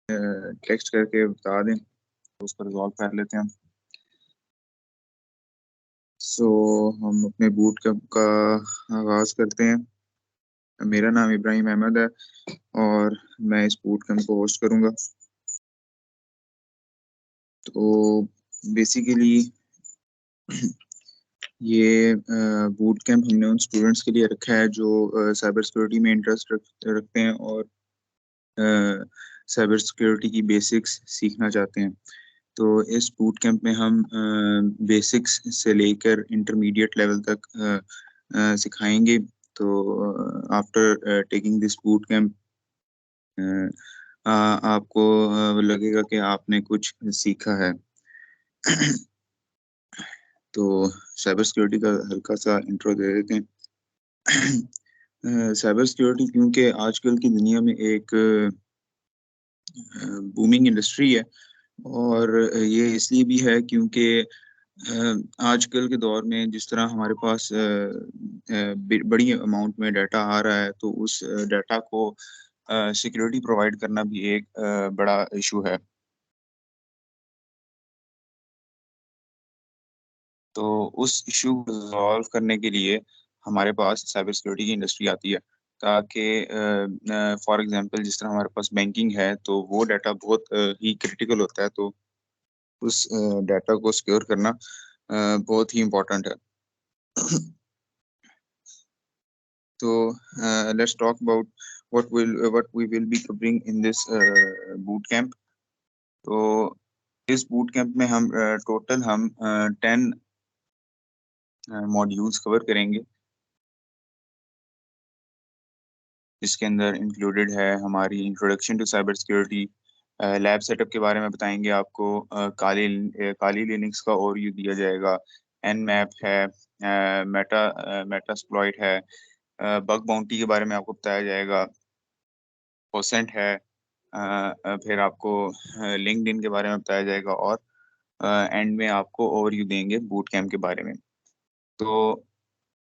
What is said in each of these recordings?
Text करके बता दें तो उसको रिजॉल्व कर लेते हैं हम। सो हम अपने बूट कैंप का आगाज़ करते हैं। मेरा नाम इब्राहिम अहमद है और मैं इस बूट कैंप को होस्ट करूँगा। तो बेसिकली ये बूट कैंप हमने उन स्टूडेंट्स के लिए रखा है जो साइबर सिक्योरिटी में इंटरेस्ट रखते हैं और साइबर सिक्योरिटी की बेसिक्स सीखना चाहते हैं। तो इस बूट कैंप में हम बेसिक्स से लेकर इंटरमीडिएट लेवल तक सिखाएंगे। तो after taking this boot camp आपको लगेगा कि आपने कुछ सीखा है। तो साइबर सिक्योरिटी का हल्का सा इंट्रो दे देते हैं। साइबर सिक्योरिटी क्योंकि आजकल की दुनिया में एक बूमिंग इंडस्ट्री है और ये इसलिए भी है क्योंकि आजकल के दौर में जिस तरह हमारे पास बड़ी अमाउंट में डाटा आ रहा है, तो उस डाटा को सिक्योरिटी प्रोवाइड करना भी एक बड़ा इशू है। तो उस इश्यू को रिज़ॉल्व करने के लिए हमारे पास साइबर सिक्योरिटी की इंडस्ट्री आती है, ताकि फॉर एग्ज़ाम्पल जिस तरह हमारे पास बैंकिंग है, तो वो डाटा बहुत ही क्रिटिकल होता है, तो उस डाटा को सिक्योर करना बहुत ही इम्पोर्टेंट है। तो let's talk about what we will be covering in this boot camp. तो इस बूट कैंप में हम टोटल 10 मॉड्यूल्स कवर करेंगे। इसके अंदर इंक्लूडेड है हमारी introduction to cyber security, lab setup के बारे में बताएंगे आपको, काली लिनक्स का ओवरव्यू दिया जाएगा, एनमैप है, मेटास्प्लॉइट है, बग बाउंटी के बारे में आपको बताया जाएगा, पोसेंट है, फिर आपको लिंक्डइन के बारे में बताया जाएगा और एंड में आपको ओवरव्यू देंगे बूट कैंप के बारे में। तो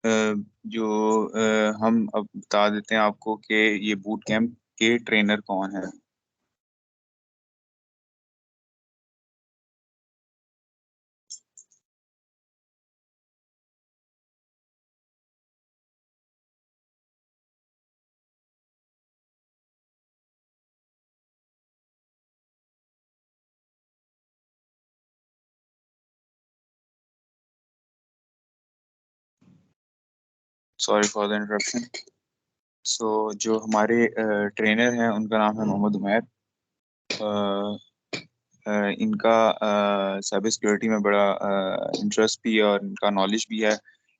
अ, हम अब बता देते हैं आपको कि ये बूट कैंप के ट्रेनर कौन है। Sorry for the interruption. So जो हमारे ट्रेनर हैं उनका नाम है मोहम्मद उमैर। अ, इनका साइबर सिक्योरिटी में बड़ा इंटरेस्ट भी है और इनका नॉलेज भी है।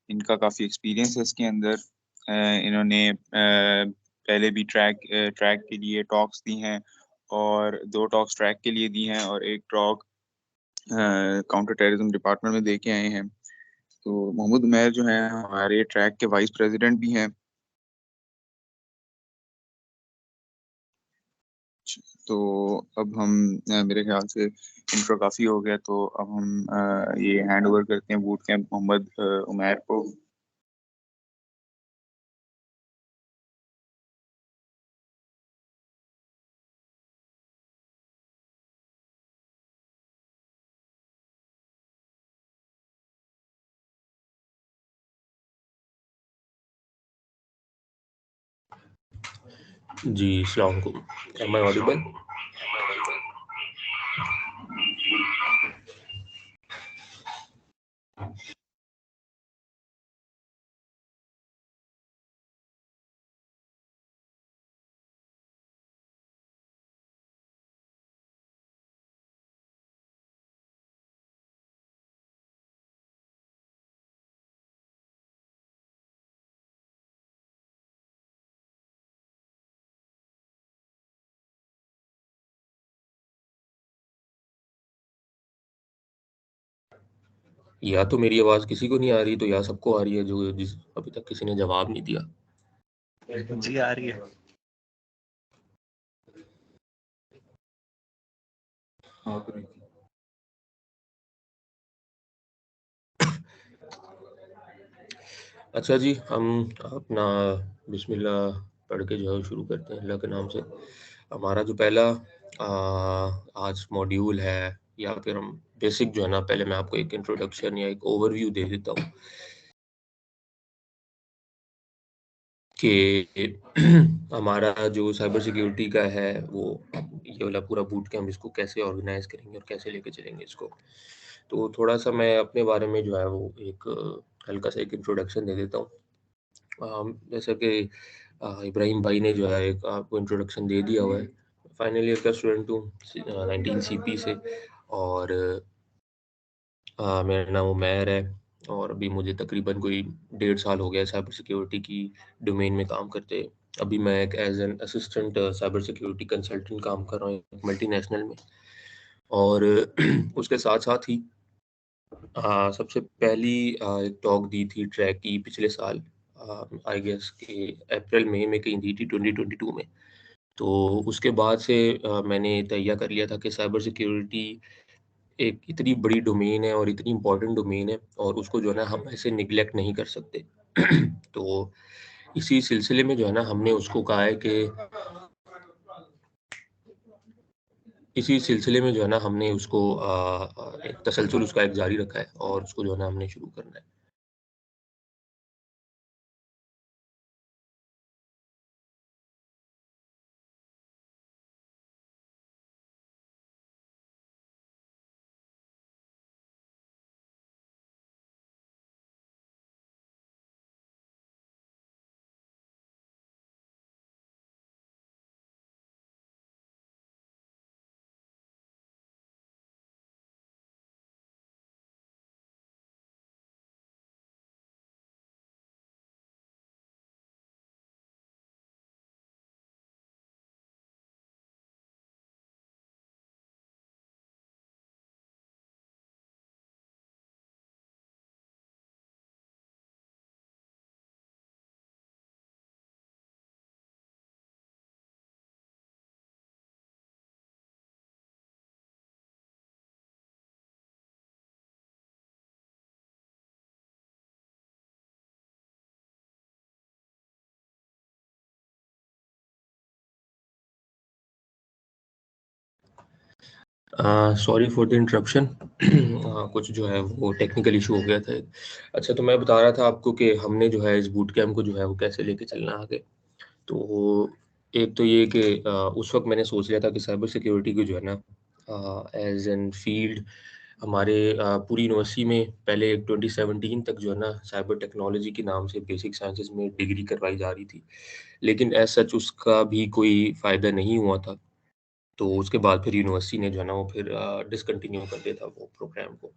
इनका काफ़ी एक्सपीरियंस है इसके अंदर। इन्होंने पहले भी ट्रैक के लिए टॉक्स दी हैं और 2 टॉक्स ट्रैक के लिए दी हैं और 1 टॉक काउंटर टेररिज्म डिपार्टमेंट में दे के आए हैं। तो मोहम्मद उमैर जो हैं हमारे ट्रैक के वाइस प्रेसिडेंट भी हैं। तो अब हम मेरे ख्याल से इंट्रो काफ़ी हो गया, तो अब हम ये हैंड ओवर करते हैं बूट कैंप मोहम्मद उमैर को। जी, अस्सलाम वालेकुम। Am I audible? या तो मेरी आवाज़ किसी को नहीं आ रही, तो या सबको आ रही है, जो जिस अभी तक किसी ने जवाब नहीं दिया। जी आ रही है। अच्छा जी, हम अपना बिस्मिल्लाह पढ़ के जो है शुरू करते हैं अल्लाह के नाम से। हमारा जो पहला आज मॉड्यूल है, या फिर हम बेसिक जो है ना, पहले मैं आपको एक इंट्रोडक्शन या एक ओवरव्यू दे देता हूँ कि हमारा जो साइबर सिक्योरिटी का है वो ये वाला पूरा बूट कैंप इसको कैसे ऑर्गेनाइज करेंगे और कैसे लेके चलेंगे इसको। तो थोड़ा सा मैं अपने बारे में जो है वो एक हल्का सा एक इंट्रोडक्शन दे देता हूँ। जैसा कि इब्राहिम भाई ने जो है एक आपको इंट्रोडक्शन दे दिया हुआ है। फाइनल ईयर का स्टूडेंट हूँ 19 सीपी से, और मेरा नाम उमैर है, और अभी मुझे तकरीबन कोई 1.5 साल हो गया है साइबर सिक्योरिटी की डोमेन में काम करते। अभी मैं एक as an assistant cyber security consultant काम कर रहा हूँ एक मल्टीनेशनल में। और उसके साथ साथ ही सबसे पहली एक टॉक दी थी ट्रैक की पिछले साल, आई गेस कि अप्रैल मई में कहीं दी थी 2022 में। तो उसके बाद से मैंने तय कर लिया था कि साइबर सिक्योरिटी एक इतनी बड़ी डोमेन है और इतनी इम्पोर्टेंट डोमेन है, और उसको जो है ना हम ऐसे निगलेक्ट नहीं कर सकते। तो इसी सिलसिले में जो है ना हमने उसको कहा है कि इसी सिलसिले में जो है ना हमने उसको एक तसलसल उसका एक जारी रखा है, और उसको जो है ना हमने शुरू करना है। Sorry for the interruption. कुछ जो है वो टेक्निकल इशू हो गया था एक। अच्छा, तो मैं बता रहा था आपको कि हमने जो है इस बूट कैम्प को जो है वो कैसे लेके चलना है आगे। तो एक तो ये कि उस वक्त मैंने सोच लिया था कि साइबर सिक्योरिटी को जो है ना एज एन फील्ड हमारे पूरी यूनिवर्सिटी में पहले 2017 तक जो है ना साइबर टेक्नोलॉजी के नाम से बेसिक साइंसेज में डिग्री करवाई जा रही थी, लेकिन एज सच उसका भी कोई फ़ायदा नहीं हुआ था। तो उसके बाद फिर यूनिवर्सिटी ने जो है ना वो फिर डिसकंटिन्यू कर दिया था वो प्रोग्राम को।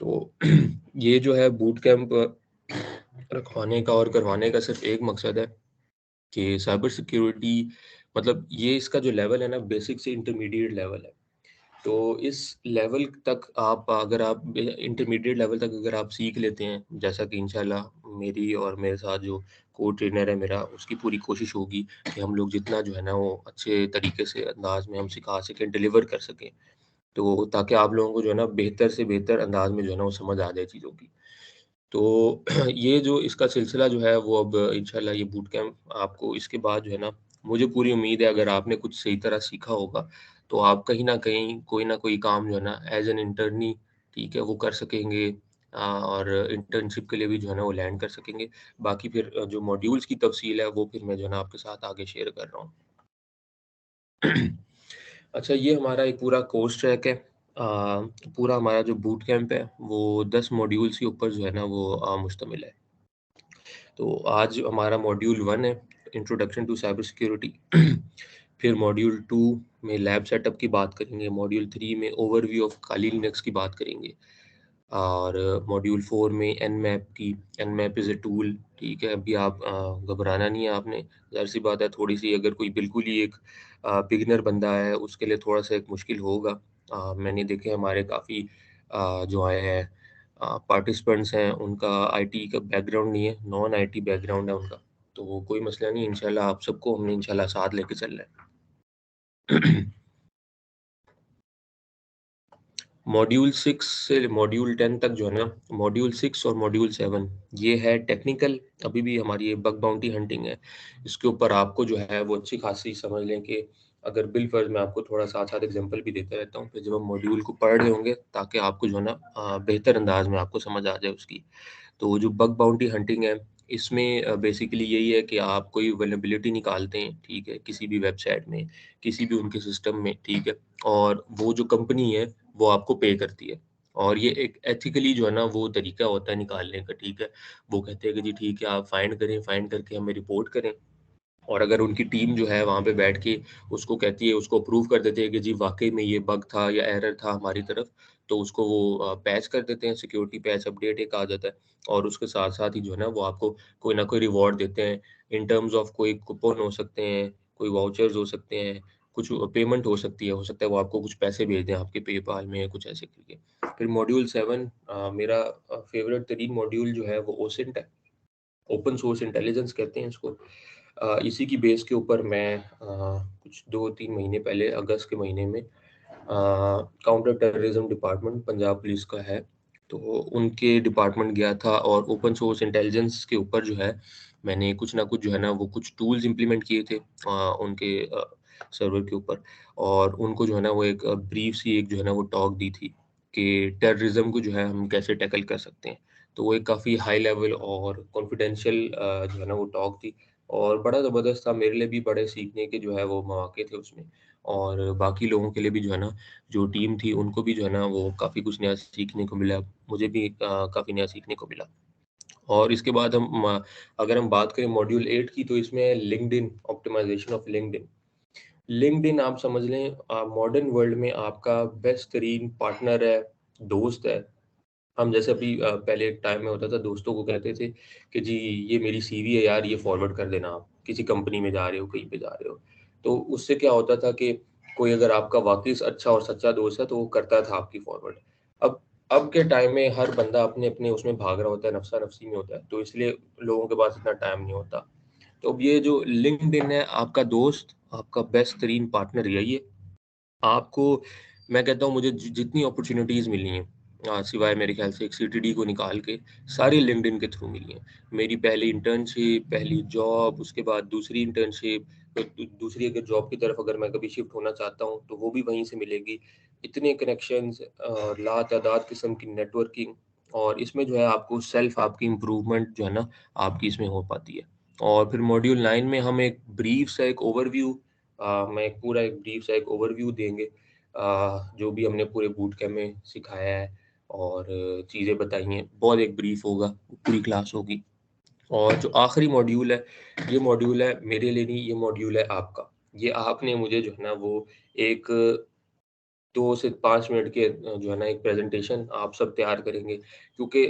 तो ये जो है बूट कैंप रखवाने का और करवाने का सिर्फ एक मकसद है कि साइबर सिक्योरिटी, मतलब ये इसका जो लेवल है ना बेसिक से इंटरमीडिएट लेवल है। तो इस लेवल तक आप अगर आप इंटरमीडिएट लेवल तक अगर आप सीख लेते हैं, जैसा कि इंशाल्लाह मेरी और मेरे साथ जो को ट्रेनर है मेरा, उसकी पूरी कोशिश होगी कि हम लोग जितना जो है ना वो अच्छे तरीके से अंदाज में हम सिखा सकें, डिलीवर कर सकें, तो ताकि आप लोगों को जो है ना बेहतर से बेहतर अंदाज में जो है ना वो समझ आ जाए चीज़ों की। तो ये जो इसका सिलसिला जो है वो अब इंशाल्लाह ये बूट कैंप आपको इसके बाद जो है ना, मुझे पूरी उम्मीद है अगर आपने कुछ सही तरह सीखा होगा तो आप कहीं न कहीं कोई ना कोई काम जो है ना एज़ एन इंटर्नी, ठीक है, वो कर सकेंगे। और इंटर्नशिप के लिए भी जो है ना वो लैंड कर सकेंगे। बाकी फिर जो मॉड्यूल्स की तफ़सील है वो फिर मैं जो है ना आपके साथ आगे शेयर कर रहा हूँ। अच्छा, ये हमारा एक पूरा कोर्स ट्रैक है। पूरा हमारा जो बूट कैंप है वो 10 मॉड्यूल्स के ऊपर जो है ना वो मुश्तमिल है। तो आज हमारा मॉड्यूल 1 है, इंट्रोडक्शन टू साइबर सिक्योरिटी। फिर मॉड्यूल 2 में लैब सेटअप की बात करेंगे, मॉड्यूल 3 में ओवरव्यू ऑफ काली लिनक्स की बात करेंगे, और मॉड्यूल 4 में एनमैप की, एनमैप इज़ अ टूल, ठीक है। अभी आप घबराना नहीं है आपने, ज़ाहिर-सी बात है थोड़ी-सी अगर कोई बिल्कुल ही एक बिगिनर बंदा है उसके लिए थोड़ा-सा एक मुश्किल होगा। मैंने देखे हमारे काफ़ी जो आए हैं पार्टिसिपेंट्स हैं उनका आईटी का बैकग्राउंड नहीं है, नॉन आईटी बैकग्राउंड है उनका। तो वो कोई मसला नहीं, इंशाल्लाह आप सबको हमने इंशाल्लाह साथ लेके चलना है। मॉड्यूल 6 से मॉड्यूल 10 तक जो है ना, मॉड्यूल 6 और मॉड्यूल 7 ये है टेक्निकल। अभी भी हमारी ये बग बाउंटी हंटिंग है, इसके ऊपर आपको जो है वो अच्छी खासी समझ लें कि अगर बिल फर्ज मैं आपको थोड़ा साथ साथ एग्जांपल भी देता रहता हूँ, फिर जब हम मॉड्यूल को पढ़ रहे होंगे ताकि आपको जो है ना बेहतर अंदाज में आपको समझ आ जाए उसकी। तो जो बग बाउंटी हंटिंग है, इसमें बेसिकली यही है कि आप कोई वल्नरेबिलिटी निकालते हैं, ठीक है, किसी भी वेबसाइट में, किसी भी उनके सिस्टम में, ठीक है, और वो जो कंपनी है वो आपको पे करती है। और ये एक एथिकली जो है ना वो तरीका होता है निकालने का, ठीक है। वो कहते हैं कि जी ठीक है, आप फाइंड करें, फाइंड करके हमें रिपोर्ट करें। और अगर उनकी टीम जो है वहाँ पे बैठ के उसको कहती है, उसको अप्रूव कर देते हैं कि जी वाकई में ये बग था या एरर था हमारी तरफ, तो उसको वो पैच कर देते हैं, सिक्योरिटी पैच अपडेट एक आ जाता है। और उसके साथ साथ ही जो है ना वो आपको कोई ना कोई रिवॉर्ड देते हैं इन टर्म्स ऑफ, कोई कूपन हो सकते हैं, कोई वाउचर्स हो सकते हैं, कुछ पेमेंट हो सकती है, हो सकता है वो आपको कुछ पैसे भेज दें आपके पेपाल में, कुछ ऐसे करके। फिर मॉड्यूल 7 मेरा फेवरेट तरीन मॉड्यूल जो है वो ओसेंट है, ओपन सोर्स इंटेलिजेंस कहते हैं इसको। इसी की बेस के ऊपर मैं कुछ 2-3 महीने पहले अगस्त के महीने में counter terrorism department Punjab police का है, तो उनके डिपार्टमेंट गया था और ओपन सोर्स इंटेलिजेंस के ऊपर जो है मैंने कुछ ना कुछ जो है ना वो कुछ टूल्स इम्प्लीमेंट किए थे उनके सर्वर के ऊपर। और उनको जो है ना वो एक ब्रीफ सी एक जो है ना वो टॉक दी थी कि टेररिज्म को जो है हम कैसे टैकल कर सकते हैं। तो वो एक काफ़ी हाई लेवल और कॉन्फिडेंशियल जो है ना वो टॉक थी, और बड़ा ज़बरदस्त था मेरे लिए भी, बड़े सीखने के जो है वो मौके थे उसमें। और बाकी लोगों के लिए भी जो है ना, जो टीम थी उनको भी जो है ना वो काफ़ी कुछ नया सीखने को मिला, मुझे भी काफ़ी नया सीखने को मिला। और इसके बाद अगर हम बात करें मॉड्यूल 8 की, तो इसमें है LinkedIn, optimization of LinkedIn. LinkedIn आप समझ लें मॉडर्न वर्ल्ड में आपका बेस्ट तरीन पार्टनर है, दोस्त है। हम जैसे अभी पहले एक टाइम में होता था, दोस्तों को कहते थे कि जी ये मेरी सीवी है यार, ये फॉरवर्ड कर देना, आप किसी कंपनी में जा रहे हो, कहीं पे जा रहे हो। तो उससे क्या होता था कि कोई अगर आपका वाकई अच्छा और सच्चा दोस्त है तो वो करता था आपकी फॉरवर्ड। अब अब के टाइम में हर बंदा अपने अपने उसमें भाग रहा होता है, नफसा नफसी में होता है, तो इसलिए लोगों के पास इतना टाइम नहीं होता। तो अब ये जो लिंक्डइन है, आपका दोस्त, आपका बेस्ट तरीन पार्टनर यही है। आपको, मैं कहता हूँ मुझे जितनी अपॉर्चुनिटीज़ मिली हैं सिवाय मेरे ख्याल से एक सीटीडी को निकाल के, सारी लिंक्डइन के थ्रू मिली हैं। मेरी पहली इंटर्नशिप, पहली जॉब, उसके बाद दूसरी इंटर्नशिप, तो दूसरी अगर जॉब की तरफ अगर मैं कभी शिफ्ट होना चाहता हूँ तो वो भी वहीं से मिलेगी। इतने कनेक्शंस, लातादाद किस्म की नेटवर्किंग, और इसमें जो है आपको सेल्फ आपकी इम्प्रूवमेंट जो है ना आपकी इसमें हो पाती है। और फिर मॉड्यूल 9 में हम एक ब्रीफ सा एक ओवरव्यू, मैं एक पूरा एक ब्रीफ सा एक ओवरव्यू देंगे जो भी हमने पूरे बूट कैम्प में सिखाया है और चीज़ें बताई हैं, बहुत एक ब्रीफ होगा, पूरी क्लास होगी। और जो आखिरी मॉड्यूल है, ये मॉड्यूल है मेरे लिए नहीं, ये मॉड्यूल है आपका। ये आपने मुझे जो है ना वो एक 2 से 5 मिनट के जो है ना एक प्रेजेंटेशन आप सब तैयार करेंगे, क्योंकि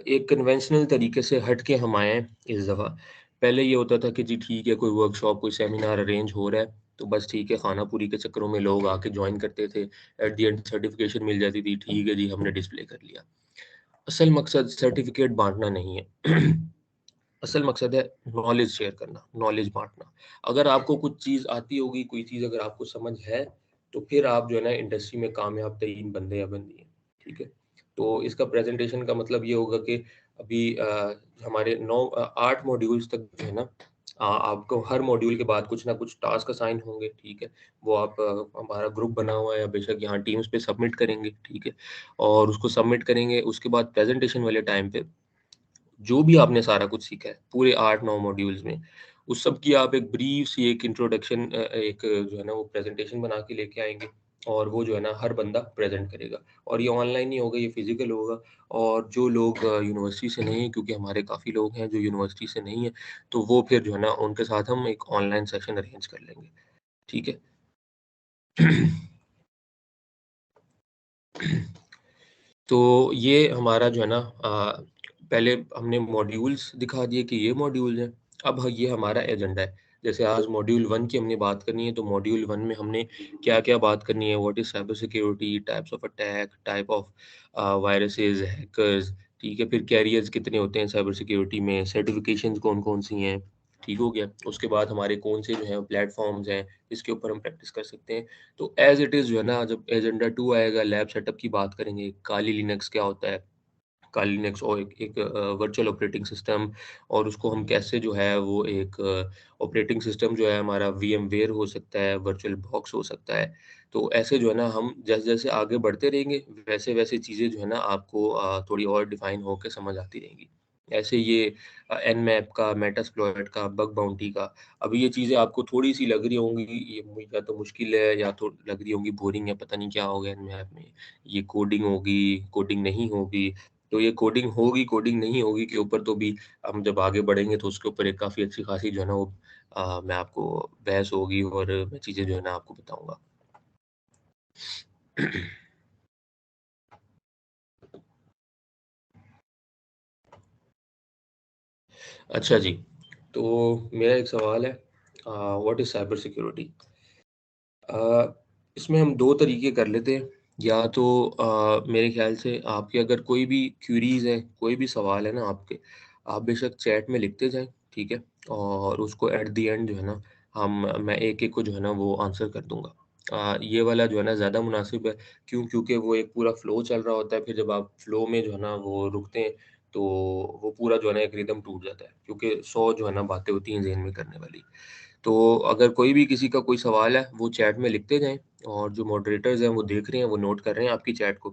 एक कन्वेंशनल तरीके से हट के हम आए हैं इस दफ़ा। पहले ये होता था कि जी ठीक है, कोई वर्कशॉप, कोई सेमिनार अरेंज हो रहा है, तो बस ठीक है, खाना पूरी के चक्करों में लोग आके जॉइन करते थे, एट द एंड सर्टिफिकेशन मिल जाती थी, ठीक है जी हमने डिस्प्ले कर लिया। असल मकसद सर्टिफिकेट बाँटना नहीं है। असल मकसद है नॉलेज शेयर करना, नॉलेज बाँटना। अगर आपको कुछ चीज़ आती होगी, कोई चीज़ अगर आपको समझ है, तो फिर आप जो है ना इंडस्ट्री में कामयाब तरीन बंदे या बंदी हैं, ठीक है? तो इसका प्रेज़ेंटेशन का मतलब ये होगा कि अभी हमारे 8 मॉड्यूल्स तक जो है ना आपको हर मॉड्यूल के बाद कुछ ना कुछ टास्क असाइन होंगे, ठीक है? वो आप हमारा ग्रुप बना हुआ है, बेशक यहाँ टीम्स पे सबमिट करेंगे, ठीक है? और उसको सबमिट करेंगे, उसके बाद प्रेज़ेंटेशन वाले टाइम पे जो भी आपने सारा कुछ सीखा है पूरे 8-9 मॉड्यूल्स में, उस सब की आप एक ब्रीफ सी एक इंट्रोडक्शन एक जो है ना वो प्रेज़ेंटेशन बना के लेके आएँगे, और वो जो है ना हर बंदा प्रेज़ेंट करेगा। और ये ऑनलाइन नहीं होगा, ये फिज़िकल होगा। और जो लोग यूनिवर्सिटी से नहीं हैं, क्योंकि हमारे काफ़ी लोग हैं जो यूनिवर्सिटी से नहीं हैं, तो वो फिर जो है ना उनके साथ हम एक ऑनलाइन सेशन अरेंज कर लेंगे, ठीक है? तो ये हमारा जो है ना पहले हमने मॉड्यूल्स दिखा दिए कि ये मॉड्यूल्स हैं। अब ये हमारा एजेंडा है। जैसे आज मॉड्यूल 1 की हमने बात करनी है, तो मॉड्यूल 1 में हमने क्या-क्या बात करनी है, what is cyber security, types of attack, type of viruses, hackers, ठीक है? फिर कैरियर्स कितने होते हैं साइबर सिक्योरिटी में, सर्टिफिकेशंस कौन-कौन सी हैं, ठीक हो गया। उसके बाद हमारे कौन से जो है प्लेटफॉर्म्स हैं इसके ऊपर हम प्रैक्टिस कर सकते हैं। तो एज इट इज़ जो है ना, जब एजेंडा 2 आएगा, लैब सेटअप की बात करेंगे, काली लिनक्स क्या होता है, काली लिनक्स और एक वर्चुअल ऑपरेटिंग सिस्टम, और उसको हम कैसे जो है वो एक ऑपरेटिंग सिस्टम जो है हमारा वीएमवेयर हो सकता है, वर्चुअल बॉक्स हो सकता है। तो ऐसे जो है ना, हम जैसे-जैसे आगे बढ़ते रहेंगे वैसे-वैसे चीज़ें जो है ना आपको थोड़ी और डिफाइन होके समझ आती रहेंगी। ऐसे ये एनमैप का, मेटास्प्लॉइट का, बग बाउंटी का, अभी ये चीज़ें आपको थोड़ी-सी लग रही होंगी, ये या तो मुश्किल है या तो लग रही होंगी बोरिंग है, पता नहीं क्या हो गया एनमैप में, ये कोडिंग होगी, कोडिंग नहीं होगी। तो ये कोडिंग होगी, कोडिंग नहीं होगी के ऊपर तो भी हम जब आगे बढ़ेंगे तो उसके ऊपर एक काफ़ी अच्छी खासी जो है ना वो मैं आपको बहस होगी और मैं चीज़ें जो है ना आपको बताऊँगा। अच्छा जी, तो मेरा एक सवाल है, व्हाट इज़ साइबर सिक्योरिटी? इसमें हम 2 तरीके कर लेते हैं, या तो मेरे ख़्याल से आपके अगर कोई भी क्वेरीज़ हैं, कोई भी सवाल है ना आपके, आप बेशक चैट में लिखते जाएँ, ठीक है? और उसको एट द एंड जो है ना मैं एक-एक को जो है ना वो आंसर कर दूँगा। ये वाला जो है ना ज़्यादा मुनासिब है, क्यों? क्योंकि वो एक पूरा फ्लो चल रहा होता है, फिर जब आप फ्लो में जो है ना वो रुकते हैं, तो वो पूरा जो है ना एक रिदम टूट जाता है, क्योंकि 100 जो है ना बातें होती हैं ज़हन में करने वाली। तो अगर कोई भी किसी का कोई सवाल है, वो चैट में लिखते जाएँ, और जो मॉडरेटर्स हैं वो देख रहे हैं, वो नोट कर रहे हैं आपकी चैट को।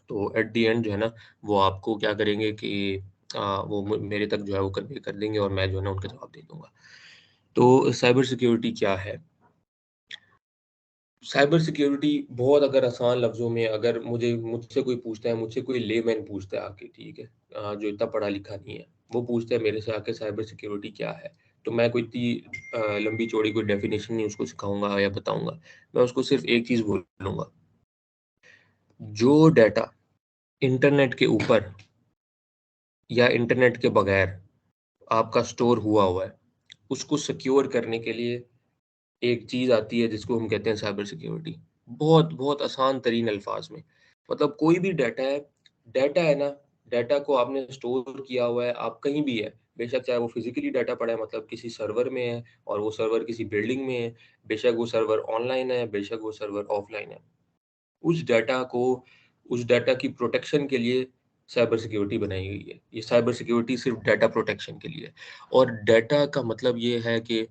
तो एट द एंड जो है ना, वो आपको क्या करेंगे कि वो मेरे तक जो है वो कन्वे कर देंगे और मैं जो है ना उनका जवाब दे दूँगा। तो साइबर सिक्योरिटी क्या है? साइबर सिक्योरिटी बहुत अगर आसान लफ्ज़ों में अगर मुझसे कोई पूछता है, मुझसे कोई लेमैन पूछता है आके, ठीक है? जो इतना पढ़ा-लिखा नहीं है, वो पूछता है मेरे से आके साइबर सिक्योरिटी क्या है? तो मैं कोई इतनी लंबी-चौड़ी कोई डेफ़िनेशन नहीं उसको सिखाऊँगा या बताऊँगा। मैं उसको सिर्फ़ एक चीज़ बोलूँगा, जो डाटा इंटरनेट के ऊपर या इंटरनेट के बगैर आपका स्टोर हुआ है, उसको सिक्योर करने के लिए एक चीज़ आती है जिसको हम कहते हैं साइबर सिक्योरिटी। बहुत, बहुत आसान तरीन अल्फ़ाज़ में। मतलब कोई भी डाटा है ना, डाटा को आपने स्टोर किया हुआ है, आप कहीं भी है, बेशक चाहे वो फ़िज़िकली डाटा पड़ा है, मतलब किसी सर्वर में है और वो सर्वर किसी बिल्डिंग में है, बेशक वो सर्वर ऑनलाइन है, बेशक वो सर्वर ऑफ़लाइन है। उस डाटा को उस डाटा की प्रोटेक्शन के लिए साइबर सिक्योरिटी बनाई गई है। ये साइबर सिक्योरिटी सिर्फ़ डाटा प्रोटेक्शन के लिए है, और डाटा का मतलब ये है कि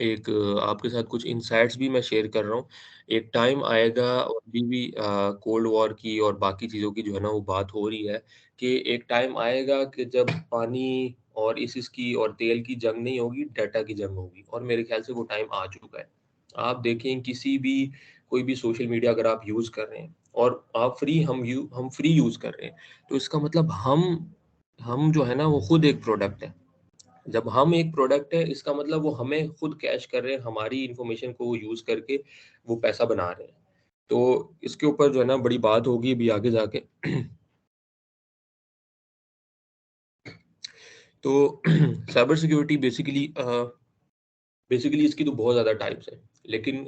एक आपके साथ कुछ इनसाइट्स भी मैं शेयर कर रहा हूँ। एक टाइम आएगा, और अभी भी कोल्ड वॉर की और बाकी चीज़ों की जो है ना वो बात हो रही है कि एक टाइम आएगा कि जब पानी और इसकी और तेल की जंग नहीं होगी, डाटा की जंग होगी, और मेरे ख़्याल से वो टाइम आ चुका है। आप देखें किसी भी कोई भी सोशल मीडिया अगर आप यूज़ कर रहे हैं और आप हम फ्री यूज़ कर रहे हैं, तो इसका मतलब हम जो है ना वो खुद एक प्रोडक्ट है। जब हम एक प्रोडक्ट है, इसका मतलब वो हमें खुद कैश कर रहे हैं, हमारी इन्फॉर्मेशन को वो यूज़ करके वो पैसा बना रहे हैं। तो इसके ऊपर जो है ना बड़ी बात होगी अभी आगे जाके। तो साइबर सिक्योरिटी बेसिकली इसकी तो बहुत ज़्यादा टाइप्स हैं, लेकिन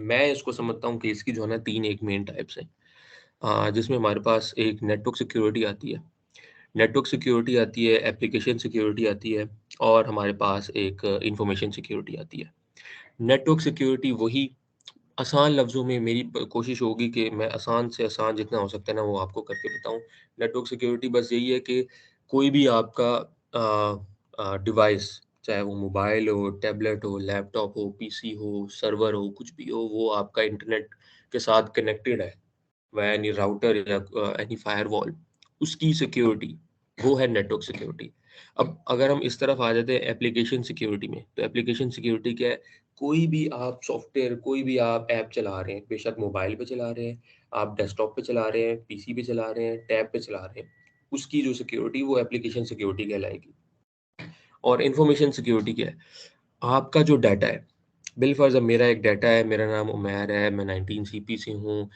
मैं इसको समझता हूँ कि इसकी जो है ना 3 एक मेन टाइप्स हैं। जिसमें हमारे पास एक नेटवर्क सिक्योरिटी आती है, नेटवर्क सिक्योरिटी आती है, एप्लीकेशन सिक्योरिटी आती है, और हमारे पास एक इंफॉर्मेशन सिक्योरिटी आती है। नेटवर्क सिक्योरिटी वही, आसान लफ्ज़ों में मेरी कोशिश होगी कि मैं आसान से आसान जितना हो सकता है ना वो आपको करके बताऊँ। नेटवर्क सिक्योरिटी बस यही है कि कोई भी आपका डिवाइस, चाहे वो मोबाइल हो, टैबलेट हो, लैपटॉप हो, पीसी हो, सर्वर हो, कुछ भी हो, वो आपका इंटरनेट के साथ कनेक्टेड है वाया एनी राउटर या एनी फायरवॉल, उसकी सिक्योरिटी, वो है नेटवर्क सिक्योरिटी। अब अगर हम इस तरफ आ जाते हैं एप्लीकेशन सिक्योरिटी में, तो एप्लीकेशन सिक्योरिटी क्या है? कोई भी आप सॉफ्टवेयर, कोई भी आप ऐप चला रहे हैं, बेशक मोबाइल पे चला रहे हैं, आप डेस्कटॉप पे चला रहे हैं, पीसी पे चला रहे हैं, टैब पे चला रहे हैं, उसकी जो सिक्योरिटी वो एप्लीकेशन सिक्योरिटी कहलाएगी। और इन्फॉर्मेशन सिक्योरिटी क्या है? आपका जो डाटा है, बिलफ़र्ज़ अब मेरा एक डाटा है, मेरा नाम उमैर है, मैं 19 सीपी से हूँ,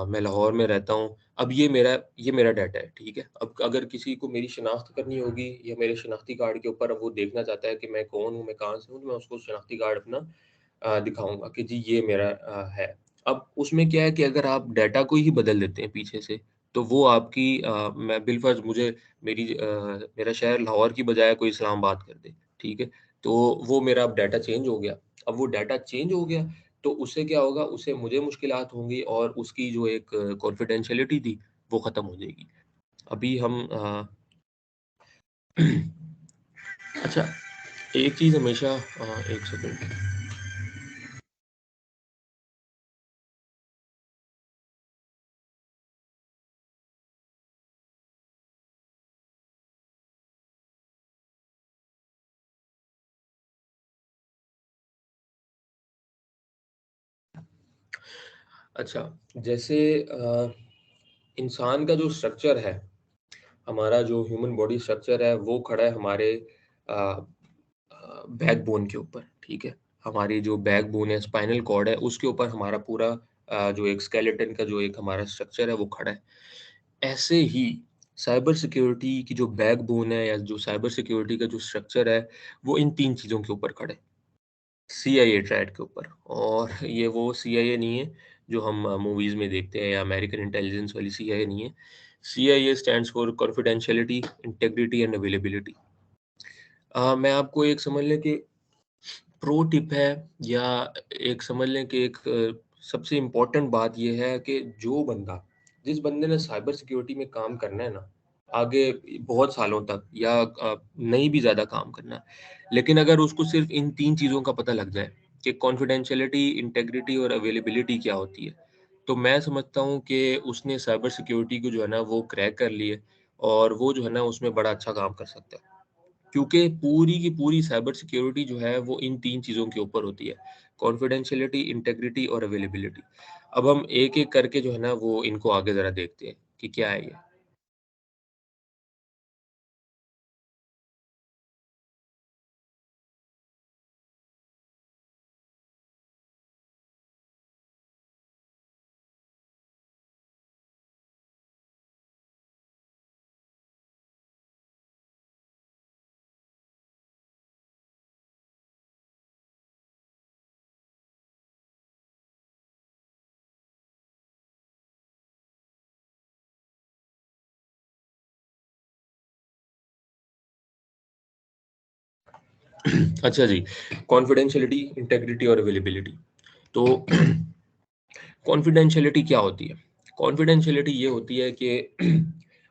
मैं लाहौर में रहता हूँ। अब ये मेरा डाटा है, ठीक है? अब अगर किसी को मेरी शनाख्त करनी होगी या मेरे शनाख्ती कार्ड के ऊपर वो देखना चाहता है कि मैं कौन हूँ, मैं कहाँ से हूँ, तो मैं उसको शनाख्ती कार्ड अपना दिखाऊँगा कि जी ये मेरा है। अब उसमें क्या है कि अगर आप डाटा को ही बदल देते हैं पीछे से, तो वो आपकी मैं बिलफ़र्ज़ मेरा शहर लाहौर की बजाय कोई इस्लामाबाद कर दे, ठीक है? तो वो मेरा अब डाटा चेंज हो गया। अब वो डाटा चेंज हो गया तो उससे क्या होगा, उससे मुझे मुश्किलात होंगी और उसकी जो एक कॉन्फिडेंशियलिटी थी वो ख़त्म हो जाएगी। अभी हम अच्छा, एक चीज़ हमेशा एक सेकंड। अच्छा, जैसे इंसान का जो स्ट्रक्चर है, हमारा जो ह्यूमन बॉडी स्ट्रक्चर है वो खड़ा है हमारे बैकबोन के ऊपर, ठीक है? हमारी जो बैकबोन है, स्पाइनल कॉर्ड है, उसके ऊपर हमारा पूरा जो एक स्केलेटन का जो एक हमारा स्ट्रक्चर है वो खड़ा है। ऐसे ही साइबर सिक्योरिटी की जो बैकबोन है या जो साइबर सिक्योरिटी का जो स्ट्रक्चर है, वो इन 3 चीज़ों के ऊपर खड़ा है। सीआईए ट्रैड के ऊपर, और ये वो सीआईए नहीं है जो हम मूवीज़ में देखते हैं, या अमेरिकन इंटेलिजेंस वाली सीआईए नहीं है। CIA stands for confidentiality, integrity and availability. मैं आपको एक समझ लें कि प्रो टिप है, या एक समझ लें कि एक सबसे इम्पोर्टेंट बात ये है कि जिस बंदे ने साइबर सिक्योरिटी में काम करना है ना, आगे बहुत सालों तक या नहीं भी ज़्यादा काम करना है, लेकिन अगर उसको सिर्फ इन 3 चीज़ों का पता लग जाए कि कॉन्फिडेंशियलिटी, इंटीग्रिटी और अवेलेबिलिटी क्या होती है, तो मैं समझता हूँ कि उसने साइबर सिक्योरिटी को जो है ना वो क्रैक कर लिए, और वो जो है ना उसमें बड़ा अच्छा काम कर सकता है। क्योंकि पूरी की पूरी साइबर सिक्योरिटी जो है वो इन 3 चीज़ों के ऊपर होती है, कॉन्फिडेंशियलिटी, इंटीग्रिटी और अवेलेबिलिटी। अब हम एक-एक करके जो है ना वो इनको आगे ज़रा देखते हैं कि क्या है ये। अच्छा जी, कॉन्फिडेंशियलिटी, इंटीग्रिटी और अवेलेबिलिटी। तो कॉन्फिडेंशियलिटी क्या होती है? कॉन्फिडेंशियलिटी ये होती है कि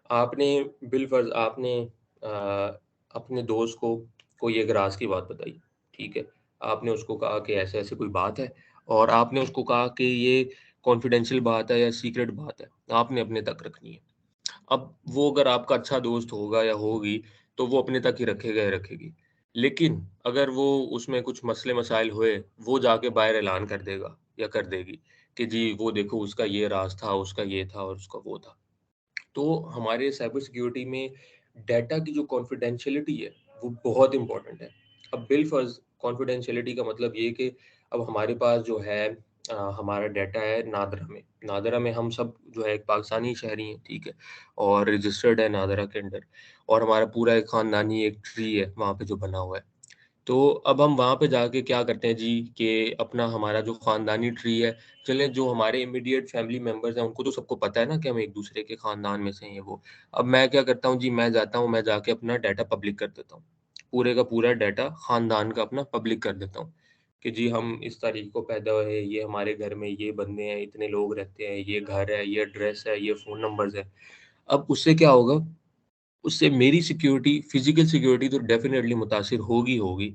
आपने बिलफ़र्ज़ आपने अपने दोस्त को कोई एक राज़ की बात बताई, ठीक है? आपने उसको कहा कि ऐसे-ऐसे कोई बात है, और आपने उसको कहा कि ये कॉन्फिडेंशियल बात है या सीक्रेट बात है, आपने अपने तक रखनी है। अब वो अगर आपका अच्छा दोस्त होगा या होगी, तो वो अपने तक ही रखेगा या रखेगी। लेकिन अगर वो उसमें कुछ मसले-मसाइल हुए, वो जाके बाहर ऐलान कर देगा या कर देगी कि जी वो देखो उसका ये राज़ था, उसका ये था और उसका वो था। तो हमारे साइबर सिक्योरिटी में डाटा की जो कॉन्फिडेंशियलिटी है, वो बहुत इम्पोर्टेंट है। अब बिलफ़र्ज़ कॉन्फिडेंशियलिटी का मतलब ये कि अब हमारे पास जो है हमारा डाटा है नादरा में। नादरा में हम सब जो है एक पाकिस्तानी शहरी हैं, ठीक है? और रजिस्टर्ड है नादरा के अंडर, और हमारा पूरा एक ख़ानदानी एक ट्री है वहाँ पे जो बना हुआ है। तो अब हम वहाँ पे जाके क्या करते हैं जी कि अपना हमारा जो ख़ानदानी ट्री है, चलें जो हमारे इमीडिएट फैमिली मेंबर्स हैं उनको तो सबको पता है ना कि हम एक-दूसरे के ख़ानदान में से हैं वो। अब मैं क्या करता हूँ जी, मैं जाता हूँ, मैं जाके अपना डाटा पब्लिक कर देता हूँ। पूरे का पूरा डाटा ख़ानदान का अपना पब्लिक कर देता हूँ कि जी हम इस तारीख को पैदा हुए, ये हमारे घर में ये बंदे हैं, इतने लोग रहते हैं, ये घर है, ये एड्रेस है, ये फ़ोन नंबर्स हैं। अब उससे क्या होगा, उससे मेरी सिक्योरिटी, फ़िज़िकल सिक्योरिटी तो डेफ़िनेटली मुतासिर होगी ही होगी।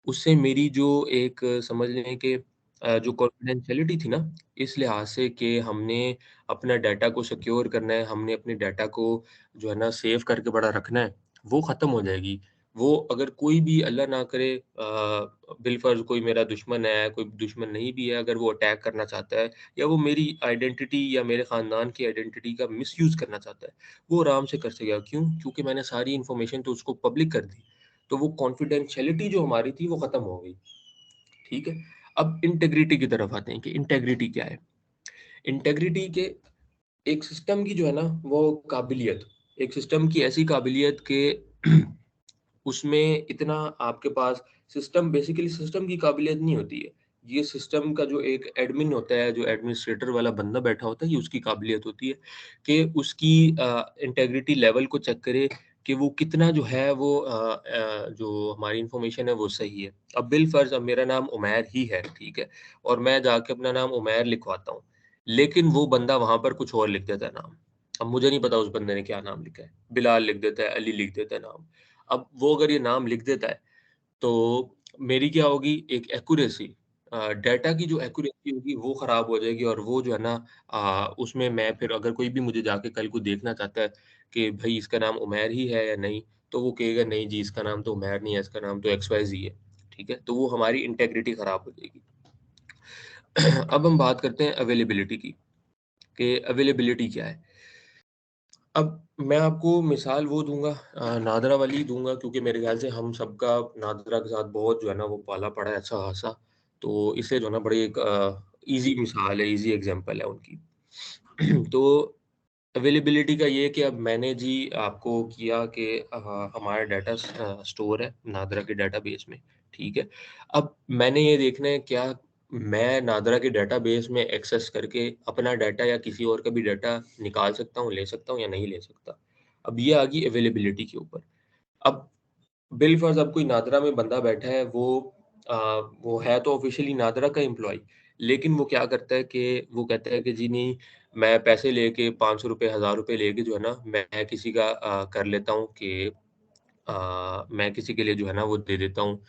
उससे मेरी जो एक समझ लें कि जो कॉन्फिडेंशियलिटी थी ना, इस लिहाज से कि हमने अपना डाटा को सिक्योर करना है, हमने अपने डाटा को जो है ना सेव करके बड़ा रखना है, वो ख़त्म हो जाएगी। वो अगर कोई भी अल्लाह ना करे बिलफ़र्ज़ कोई मेरा दुश्मन है, कोई दुश्मन नहीं भी है, अगर वो अटैक करना चाहता है या वो मेरी आइडेंटिटी या मेरे ख़ानदान की आइडेंटिटी का मिसयूज़ करना चाहता है, वो आराम से कर सकेगा। क्यों? क्योंकि मैंने सारी इन्फॉर्मेशन तो उसको पब्लिक कर दी। तो वो कॉन्फिडेंशियलिटी जो हमारी थी वो खत्म हो गई, ठीक है? अब इंटीग्रिटी की तरफ आते हैं कि इंटीग्रिटी क्या है? इंटीग्रिटी के एक सिस्टम की जो है ना वो काबिलियत, एक सिस्टम की ऐसी काबिलियत कि उसमें इतना आपके पास सिस्टम, बेसिकली सिस्टम की काबिलियत नहीं होती है। ये सिस्टम का जो एक एडमिन होता है, जो एडमिनिस्ट्रेटर वाला बंदा बैठा होता है, ये उसकी काबिलियत होती है कि उसकी इंटीग्रिटी लेवल को चेक करे कि वो कितना जो है वो जो हमारी इन्फॉर्मेशन है वो सही है। अब बिलफ़र्ज़ अब मेरा नाम उमैर ही है, ठीक है? और मैं जाके अपना नाम उमैर लिखवाता हूँ, लेकिन वो बंदा वहाँ पर कुछ और लिख देता है नाम। अब मुझे नहीं पता उस बंदे ने क्या नाम लिखा है, बिलाल लिख देता है, अली लिख देता है नाम। अब वो अगर ये नाम लिख देता है, तो मेरी क्या होगी एक एक्यूरेसी डाटा की जो एक्यूरेसी होगी वो ख़राब हो जाएगी और वो जो है ना उसमें मैं फिर अगर कोई भी मुझे जाके कल को देखना चाहता है कि भई इसका नाम उमैर ही है या नहीं, तो वो कहेगा नहीं जी इसका नाम तो उमैर नहीं है, इसका नाम तो XYZ है, ठीक है? तो वो हमारी इंटीग्रिटी ख़राब हो जाएगी। अब हम बात करते हैं अवेलेबिलिटी की, कि अवेलेबिलिटी क्या है? अब मैं आपको मिसाल वो दूँगा नादरा वाली दूँगा क्योंकि मेरे ख़्याल से हम सबका नादरा के साथ बहुत जो है ना वो पाला पड़ा है अच्छा-खासा। तो इसलिए जो है ना बड़ी एक ईज़ी मिसाल है, ईज़ी एग्ज़ाम्पल है उनकी। तो अवेलेबिलिटी का ये है कि अब मैंने जी आपको किया कि हमारा डाटा स्टोर है नादरा के डेटाबेस में, ठीक है? अब मैंने ये देखना है क्या मैं नादरा के डेटाबेस में एक्सेस करके अपना डाटा या किसी और का भी डाटा निकाल सकता हूँ, ले सकता हूँ या नहीं ले सकता? अब ये आ गई अवेलेबिलिटी के ऊपर। अब बिल-फ़र्ज़ अब कोई नादरा में बंदा बैठा है अ, वो है तो ऑफ़िशियली नादरा का एम्प्लॉयी, लेकिन वो क्या करता है कि वो कहता है कि जी नहीं, मैं पैसे लेके ₹500 ₹1000 लेके जो है ना, मैं किसी का कर लेता हूँ कि मैं किसी के लिए जो है ना वो दे देता हूँ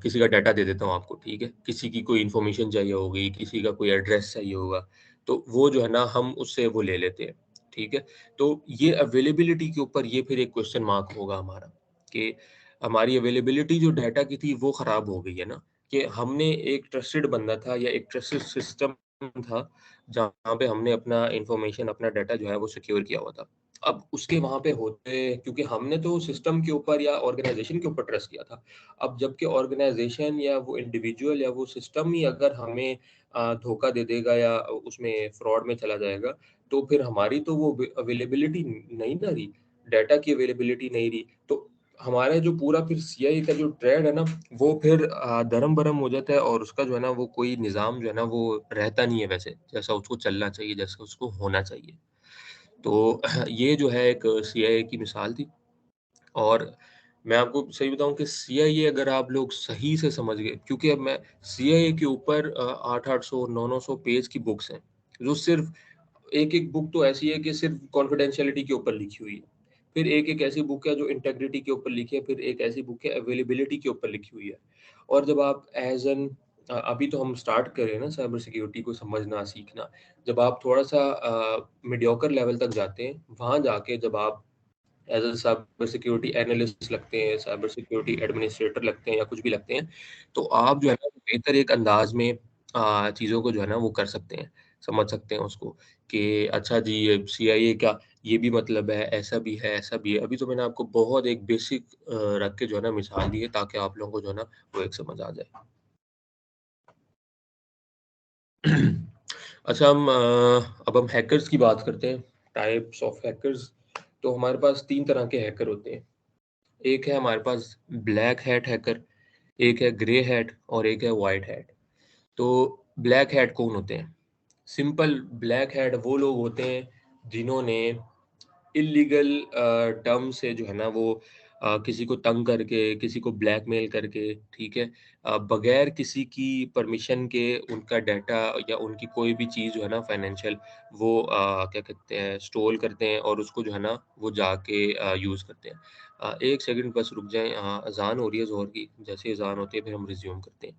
किसी का डाटा दे देता हूँ आपको, ठीक है? किसी की कोई इन्फॉर्मेशन चाहिए होगी, किसी का कोई एड्रेस चाहिए होगा, तो वो जो है ना हम उससे वो ले लेते हैं, ठीक है? तो ये अवेलेबिलिटी के ऊपर ये फिर एक क्वेश्चन मार्क होगा हमारा कि हमारी अवेलेबिलिटी जो डाटा की थी वो खराब हो गई है ना, कि हमने एक ट्रस्टेड बंदा था या एक ट्रस्टेड सिस्टम था, जहाँ पे हमने अपना इन्फॉर्मेशन, अपना डाटा जो है वो सिक्योर किया हुआ था। अब उसके वहाँ पे होते क्योंकि हमने तो सिस्टम के ऊपर या ऑर्गेनाइज़ेशन के ऊपर ट्रस्ट किया था। अब जबकि ऑर्गेनाइज़ेशन या वो इंडिविजुअल या वो सिस्टम ही अगर हमें धोखा दे देगा या उसमें फ्रॉड में चला जाएगा, तो फिर हमारी तो वो अवेलेबिलिटी नहीं ना रही, डाटा की अवेलेबिलिटी नहीं रही। तो हमारा जो पूरा फिर सीआईए का जो ट्रेड है ना, वो फिर दरम-बरम हो जाता है और उसका जो है ना वो कोई निज़ाम जो है ना वो रहता नहीं है वैसे, जैसा उसको चलना चाहिए, जैसा उसको होना चाहिए। तो ये जो है एक सीआईए की मिसाल थी और मैं आपको सही बताऊँ कि सीआईए अगर आप लोग सही से समझ गए क्योंकि अब मैं सीआईए के ऊपर 800-800 900 पेज की बुक्स हैं, जो सिर्फ़ एक-एक बुक तो ऐसी है कि सिर्फ़ कॉन्फिडेंशियलिटी के ऊपर लिखी हुई है। फिर एक-एक ऐसी बुक है जो इंटीग्रिटी के ऊपर लिखी है, फिर एक ऐसी बुक है अवेलेबिलिटी के ऊपर लिखी हुई है। और जब आप एज़ एन अभी तो हम स्टार्ट कर रहे हैं ना साइबर सिक्योरिटी को समझना, सीखना। जब आप थोड़ा-सा मीडियोकर लेवल तक जाते हैं, वहाँ जाके जब आप as a cyber security analyst लगते हैं, साइबर सिक्योरिटी एडमिनिस्ट्रेटर लगते हैं या कुछ भी लगते हैं, तो आप जो है ना बेहतर एक अंदाज़ में चीज़ों को जो है ना वो कर सकते हैं, समझ सकते हैं उसको कि अच्छा जी ये सीआईए का ये भी मतलब है, ऐसा भी है, ऐसा भी है। अभी तो मैंने आपको बहुत एक बेसिक रख के जो है ना मिसाल दी है ताकि आप लोगों को जो है ना वो एक समझ आ जाए। अच्छा अब हम हैकर्स की बात करते हैं, टाइप्स ऑफ हैकर्स। तो हमारे पास 3 तरह के हैकर होते हैं। एक है हमारे पास ब्लैक हैट हैकर, एक है ग्रे हैट और एक है व्हाइट हैट। तो ब्लैक हैट कौन होते हैं? सिंपल ब्लैक हैट वो लोग होते हैं जिन्होंने इल्लीगल टर्म से जो है ना वो किसी को तंग करके, किसी को ब्लैकमेल करके, ठीक है? बगैर किसी की परमिशन के उनका डाटा या उनकी कोई भी चीज़ जो है ना फाइनेंशियल वो क्या कहते हैं स्टोल करते हैं और उसको जो है ना वो जाके यूज़ करते हैं। 1 सेकंड बस रुक जाएँ अज़ान हो रही है ज़ोहर की, जैसे ही अज़ान होती है फिर हम रिज़्यूम करते हैं।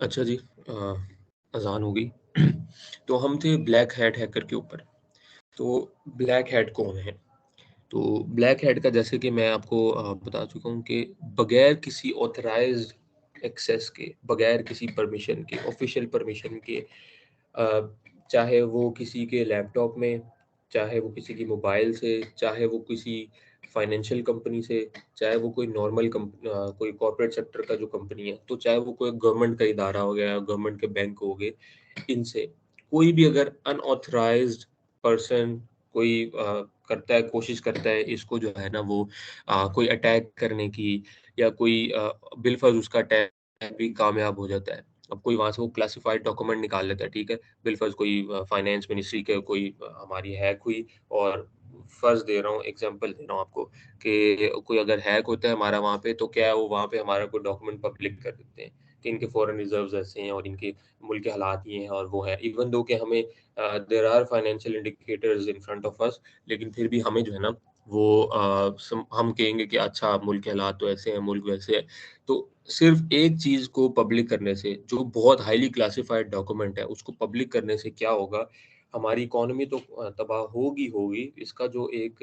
अच्छा जी, अज़ान हो गई। तो हम थे ब्लैक हैट हैकर के ऊपर। तो ब्लैक हैट कौन है? तो ब्लैक हैट का जैसे कि मैं आपको बता चुका हूँ कि बगैर किसी ऑथराइज्ड एक्सेस के, बगैर किसी परमिशन के, ऑफिशियल परमिशन के, चाहे वो किसी के लैपटॉप में, चाहे वो किसी की मोबाइल से, चाहे वो किसी फाइनेंशियल कंपनी से, चाहे वो कोई नॉर्मल कोई कॉर्पोरेट सेक्टर का जो कंपनी है, तो चाहे वो कोई गवर्नमेंट का इदारा हो गया, गवर्नमेंट के बैंक हो गए, इनसे कोई भी अगर अनऑथराइज्ड पर्सन कोई करता है, कोशिश करता है इसको जो है ना वो कोई अटैक करने की, या कोई बिलफर्ज उसका अटैक भी कामयाब हो जाता है। अब कोई वहाँ से वो क्लासिफाइड डॉक्यूमेंट निकाल लेता है, ठीक है? बिलफर्ज कोई फाइनेंस मिनिस्ट्री के कोई हमारी हैक हुई, और फर्ज दे रहा हूँ, एग्जांपल दे रहा हूँ आपको कि कोई अगर हैक होता है हमारा वहाँ पे, तो क्या है वो वहाँ पे हमारा कोई डॉक्यूमेंट पब्लिक कर देते हैं कि इनके फॉरेन रिजर्व्स ऐसे हैं और इनके मुल्क के हालात ये हैं और वो है, इवन दो कि हमें there are financial indicators in front of us, लेकिन फिर भी हमें जो है ना वो हम कहेंगे कि अच्छा मुल्क के हालात तो ऐसे हैं, मुल्क वैसे है। तो सिर्फ एक चीज को पब्लिक करने से, जो बहुत हाईली क्लासिफाइड डॉक्यूमेंट है, उसको पब्लिक करने से क्या होगा, हमारी इकोनॉमी तो तबाह होगी होगी, इसका जो एक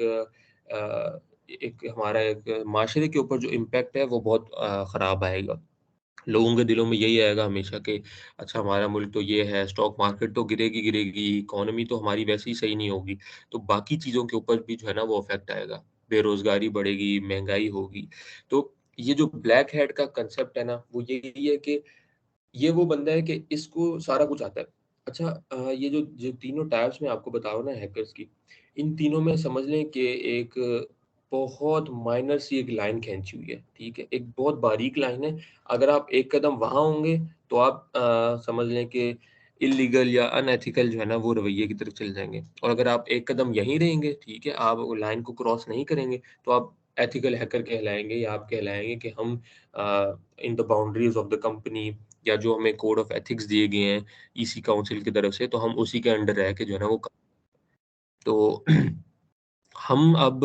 हमारा एक माशरे के ऊपर जो इम्पैक्ट है वो बहुत खराब आएगा। लोगों के दिलों में यही आएगा हमेशा कि अच्छा हमारा मुल्क तो ये है, स्टॉक मार्केट तो गिरेगी गिरेगी, इकोनॉमी तो हमारी वैसे ही सही नहीं होगी, तो बाकी चीज़ों के ऊपर भी जो है ना वो इफ़ेक्ट आएगा, बेरोज़गारी बढ़ेगी, महँगाई होगी। तो ये जो ब्लैक हैट का कांसेप्ट है ना, वो यही है कि ये वो बंदा है कि इसको सारा कुछ आता है। अच्छा, ये जो जो तीनों टाइप्स मैं आपको बता रहा हूँ ना हैकर्स की, इन तीनों में समझ लें कि एक बहुत माइनर सी एक लाइन खींची हुई है, ठीक है? एक बहुत बारीक लाइन है, अगर आप एक कदम वहाँ होंगे, तो आप समझ लें कि इल्लीगल या अनएथिकल जो है ना वो रवैये की तरफ चले जाएँगे, और अगर आप एक कदम यहीं रहेंगे, ठीक है? आप वो लाइन को क्रॉस नहीं करेंगे, तो आप एथिकल हैकर कहलाएँगे, या आप कहलाएँगे कि हम in the boundaries of the company, या जो हमें कोड ऑफ एथिक्स दिए गए हैं ईसी काउंसिल की तरफ से, तो हम उसी के अंडर रह के जो है ना वो तो हम अब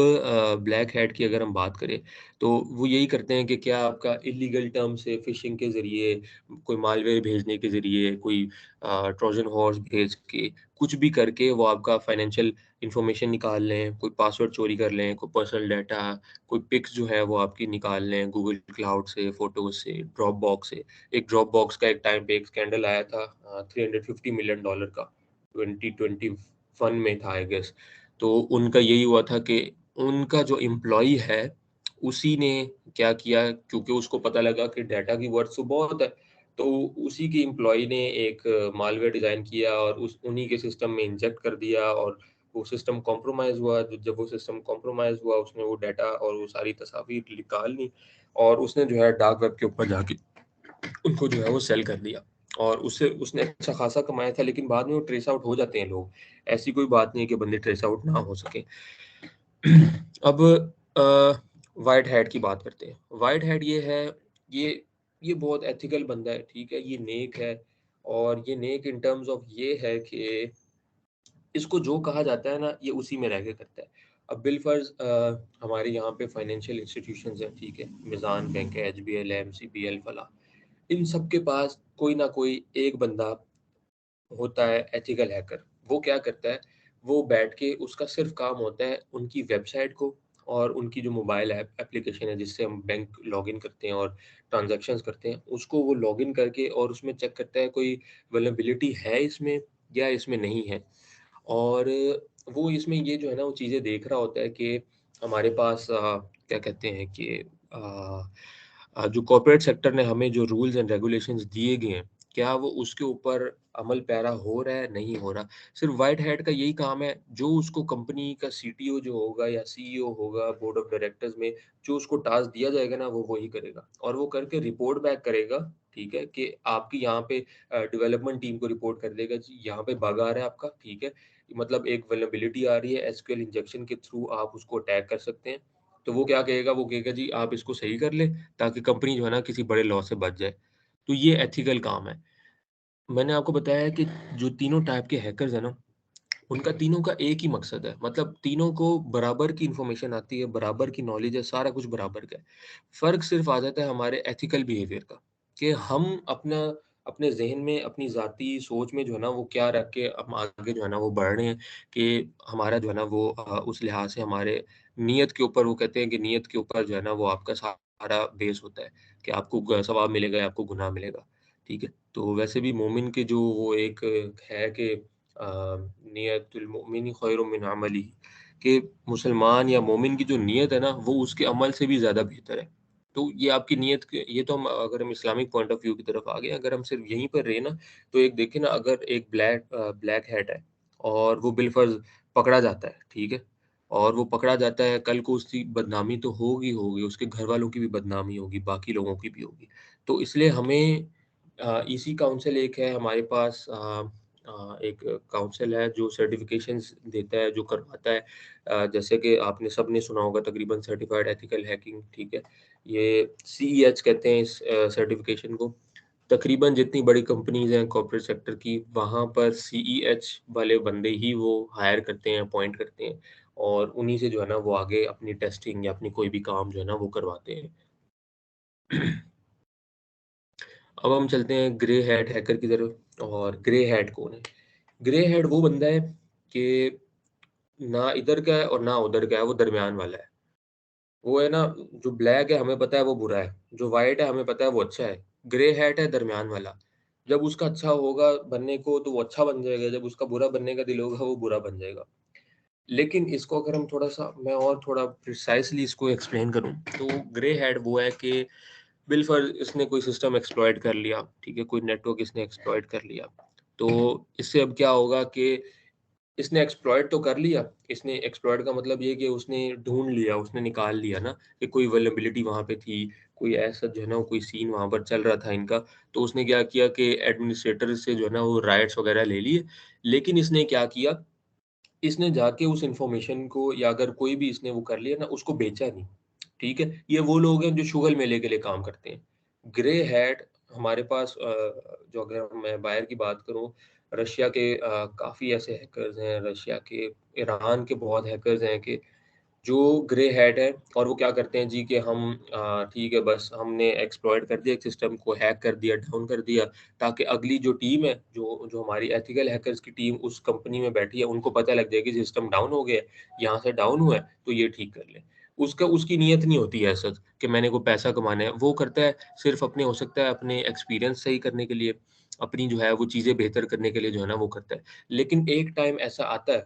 ब्लैक हैट की अगर हम बात करें, तो वो यही करते हैं कि क्या आपका इल्लीगल टर्म से फ़िशिंग के ज़रिए, कोई मालवेयर भेजने के ज़रिए, कोई ट्रोजन हॉर्स भेज के, कुछ भी करके वो आपका फ़ाइनेंशियल इन्फॉर्मेशन निकाल लें, कोई पासवर्ड चोरी कर लें, कोई पर्सनल डाटा, कोई पिक्स जो है वो आपकी निकाल लें गूगल क्लाउड से, फ़ोटोज़ से, ड्रॉप बॉक्स से। एक ड्रॉप बॉक्स का एक टाइम पे एक स्कैंडल आया था $350 मिलियन का, 2021 में था आई गेस। तो उनका यही हुआ था कि उनका जो एम्प्लॉयी है, उसी ने क्या किया, क्योंकि उसको पता लगा कि डाटा की वर्थ तो बहुत है, तो उसी के एम्प्लॉयी ने एक मालवेयर डिज़ाइन किया और उस उन्हीं के सिस्टम में इंजेक्ट कर दिया, और वो सिस्टम कॉम्प्रोमाइज़ हुआ। जब वो सिस्टम कॉम्प्रोमाइज़ हुआ, उसने वो डाटा और वो सारी तस्वीर निकाल ली, और उसने जो है डार्क वेब के ऊपर जाके उनको जो है वो सेल कर दिया, और उससे उसने अच्छा खासा कमाया था, लेकिन बाद में वो ट्रेस आउट हो जाते हैं लोग। ऐसी कोई बात नहीं है कि बंदे ट्रेस आउट ना हो सके। अब व्हाइट हैट की बात करते हैं। व्हाइट हैट ये है, ये ये बहुत एथिकल बंदा है, ठीक है? ये नेक है, और ये नेक इन टर्म्स ऑफ ये है कि इसको जो कहा जाता है ना, ये उसी में रह के करता है। अब बिलफ़र्ज़ हमारे यहाँ पे फाइनेंशियल इंस्टीट्यूशंस हैं, ठीक है? मिज़ान बैंक है, एचबीएल है, एमसीबीएल, फलाँ। इन सब के पास कोई ना कोई एक बंदा होता है एथिकल हैकर। वो क्या करता है, वो बैठ के उसका सिर्फ़ काम होता है उनकी वेबसाइट को और उनकी जो मोबाइल एप्लीकेशन है जिससे हम बैंक लॉगिन करते हैं और ट्रांज़ैक्शंस करते हैं, उसको वो लॉगिन करके और उसमें चेक करता है कोई वल्नरेबिलिटी है इसमें या इसमें नहीं है। और वो इसमें ये जो है ना वो चीज़ें देख रहा होता है कि हमारे पास क्या कहते हैं कि जो कॉर्पोरेट सेक्टर ने हमें जो रूल्स एंड रेगुलेशंस दिए गए हैं, क्या वो उसके ऊपर अमल पैरा हो रहा है, नहीं हो रहा। सिर्फ व्हाइट हैट का यही काम है, जो उसको कंपनी का सीटीओ जो होगा या सीईओ होगा, बोर्ड ऑफ डायरेक्टर्स में जो उसको टास्क दिया जाएगा ना, वो वही करेगा, और वो करके रिपोर्ट बैक करेगा, ठीक है? कि आपकी यहाँ पे डेवलपमेंट टीम को रिपोर्ट कर देगा जी, यहाँ पे बग आ रहा है आपका, ठीक है? मतलब एक वल्नरेबिलिटी आ रही है, एसक्यूएल इंजेक्शन के थ्रू आप उसको अटैक कर सकते हैं। तो वो क्या कहेगा, वो कहेगा जी आप इसको सही कर लें, ताकि कंपनी जो है ना किसी बड़े लॉस से बच जाए। तो ये एथिकल काम है। मैंने आपको बताया है कि जो तीनों टाइप के हैकर्स हैं ना, उनका तीनों का एक ही मकसद है, मतलब तीनों को बराबर की इन्फॉर्मेशन आती है, बराबर की नॉलेज है, सारा कुछ बराबर का है। फ़र्क सिर्फ़ आ जाता है हमारे एथिकल बिहेवियर का, कि हम अपना अपने ज़हन में, अपनी ज़ाती सोच में जो है ना वो क्या रख के हम आगे जो है ना वो बढ़ रहे हैं कि हमारा जो है ना वो उस लिहाज से हमारे नियत के ऊपर, वो कहते हैं कि नियत के ऊपर जो है ना वो आपका सारा बेस होता है कि आपको सवाब मिलेगा या आपको गुनाह मिलेगा, ठीक है? तो वैसे भी मोमिन के जो वो एक है कि नियतुल मोमिन खैरुम मिन अमली, कि मुसलमान या मोमिन की जो नीयत है ना वो उसके अमल से भी ज़्यादा बेहतर है। तो ये आपकी नीयत के, ये तो हम अगर हम इस्लामिक पॉइंट ऑफ व्यू की तरफ आ गए, अगर हम सिर्फ यहीं पर रहे ना, तो एक देखिए ना, अगर एक ब्लैक हैट है और वो बिलफर्ज पकड़ा जाता है, ठीक है? और वो पकड़ा जाता है, कल को उसकी बदनामी तो होगी होगी, उसके घर वालों की भी बदनामी होगी, बाकी लोगों की भी होगी। तो इसलिए हमें ईसी काउंसिल एक है हमारे पास, एक काउंसिल है जो सर्टिफिकेशंस देता है, जो करवाता है, जैसे कि आपने सबने सुना होगा तकरीबन, सर्टिफाइड एथिकल हैकिंग, ठीक है? ये सीईएच कहते हैं इस सर्टिफिकेशन को। तकरीबन जितनी बड़ी कंपनीज हैं कॉर्पोरेट सेक्टर की, वहाँ पर सीईएच वाले बंदे ही वो हायर करते हैं, अपॉइंट करते हैं, और उन्हीं से जो है ना वो आगे अपनी टेस्टिंग या अपनी कोई भी काम जो है ना वो करवाते हैं। अब हम चलते हैं ग्रे हैट हैकर की तरफ। और ग्रे हैट कौन है? ग्रे हैट वो बंदा है कि ना इधर का है और ना उधर का है, वो दरमियान वाला है। वो है ना, जो ब्लैक है हमें पता है वो बुरा है, जो व्हाइट है हमें पता है वो अच्छा है। ग्रे हैट है दरमियान वाला। जब उसका अच्छा होगा बनने को तो वो अच्छा बन जाएगा, जब उसका बुरा बनने का दिल होगा वो बुरा बन जाएगा। लेकिन इसको अगर हम थोड़ा-सा, मैं और थोड़ा प्रिसाइज़ली इसको एक्सप्लेन करूँ, तो ग्रे हैट वो है कि बिलफर्ज़ इसने कोई सिस्टम एक्सप्लॉइट कर लिया, ठीक है? कोई नेटवर्क इसने एक्सप्लॉइट कर लिया। तो इससे अब क्या होगा कि इसने एक्सप्लॉइट तो कर लिया, इसने एक्सप्लॉइट का मतलब ये है कि उसने ढूँढ लिया, उसने निकाल लिया ना कि कोई वल्नरेबिलिटी वहाँ पे थी, कोई ऐसा जो है ना कोई सीन वहाँ पर चल रहा था इनका, तो उसने क्या किया कि एडमिनिस्ट्रेटर से जो है ना वो राइट्स वगैरह ले लिए। लेकिन इसने क्या किया, इसने जाके उस इन्फॉर्मेशन को, या अगर कोई भी इसने वो कर लिया ना, उसको बेचा नहीं, ठीक है? ये वो लोग हैं जो शुगर मेले के लिए काम करते हैं। ग्रे हैट हमारे पास, जो अगर मैं बाहर की बात करूँ, रशिया के काफ़ी ऐसे हैकर्स हैं, रशिया के, ईरान के बहुत हैकर्स हैं कि जो ग्रे हैट है, और वो क्या करते हैं जी कि हम ठीक है, बस हमने एक्सप्लॉइट कर दिया एक सिस्टम को, हैक कर दिया, डाउन कर दिया, ताकि अगली जो टीम है, जो जो हमारी एथिकल हैकर्स की टीम उस कंपनी में बैठी है, उनको पता लग जाए कि सिस्टम डाउन हो गया है, यहाँ से डाउन हुआ है, तो ये ठीक कर लें। उसका, उसकी नीयत नहीं होती है ऐसा कि मैंने को पैसा कमाना है, वो करता है सिर्फ अपने, हो सकता है अपने एक्सपीरियंस सही करने के लिए, अपनी जो है वो चीज़ें बेहतर करने के लिए जो है ना वो करता है। लेकिन एक टाइम ऐसा आता है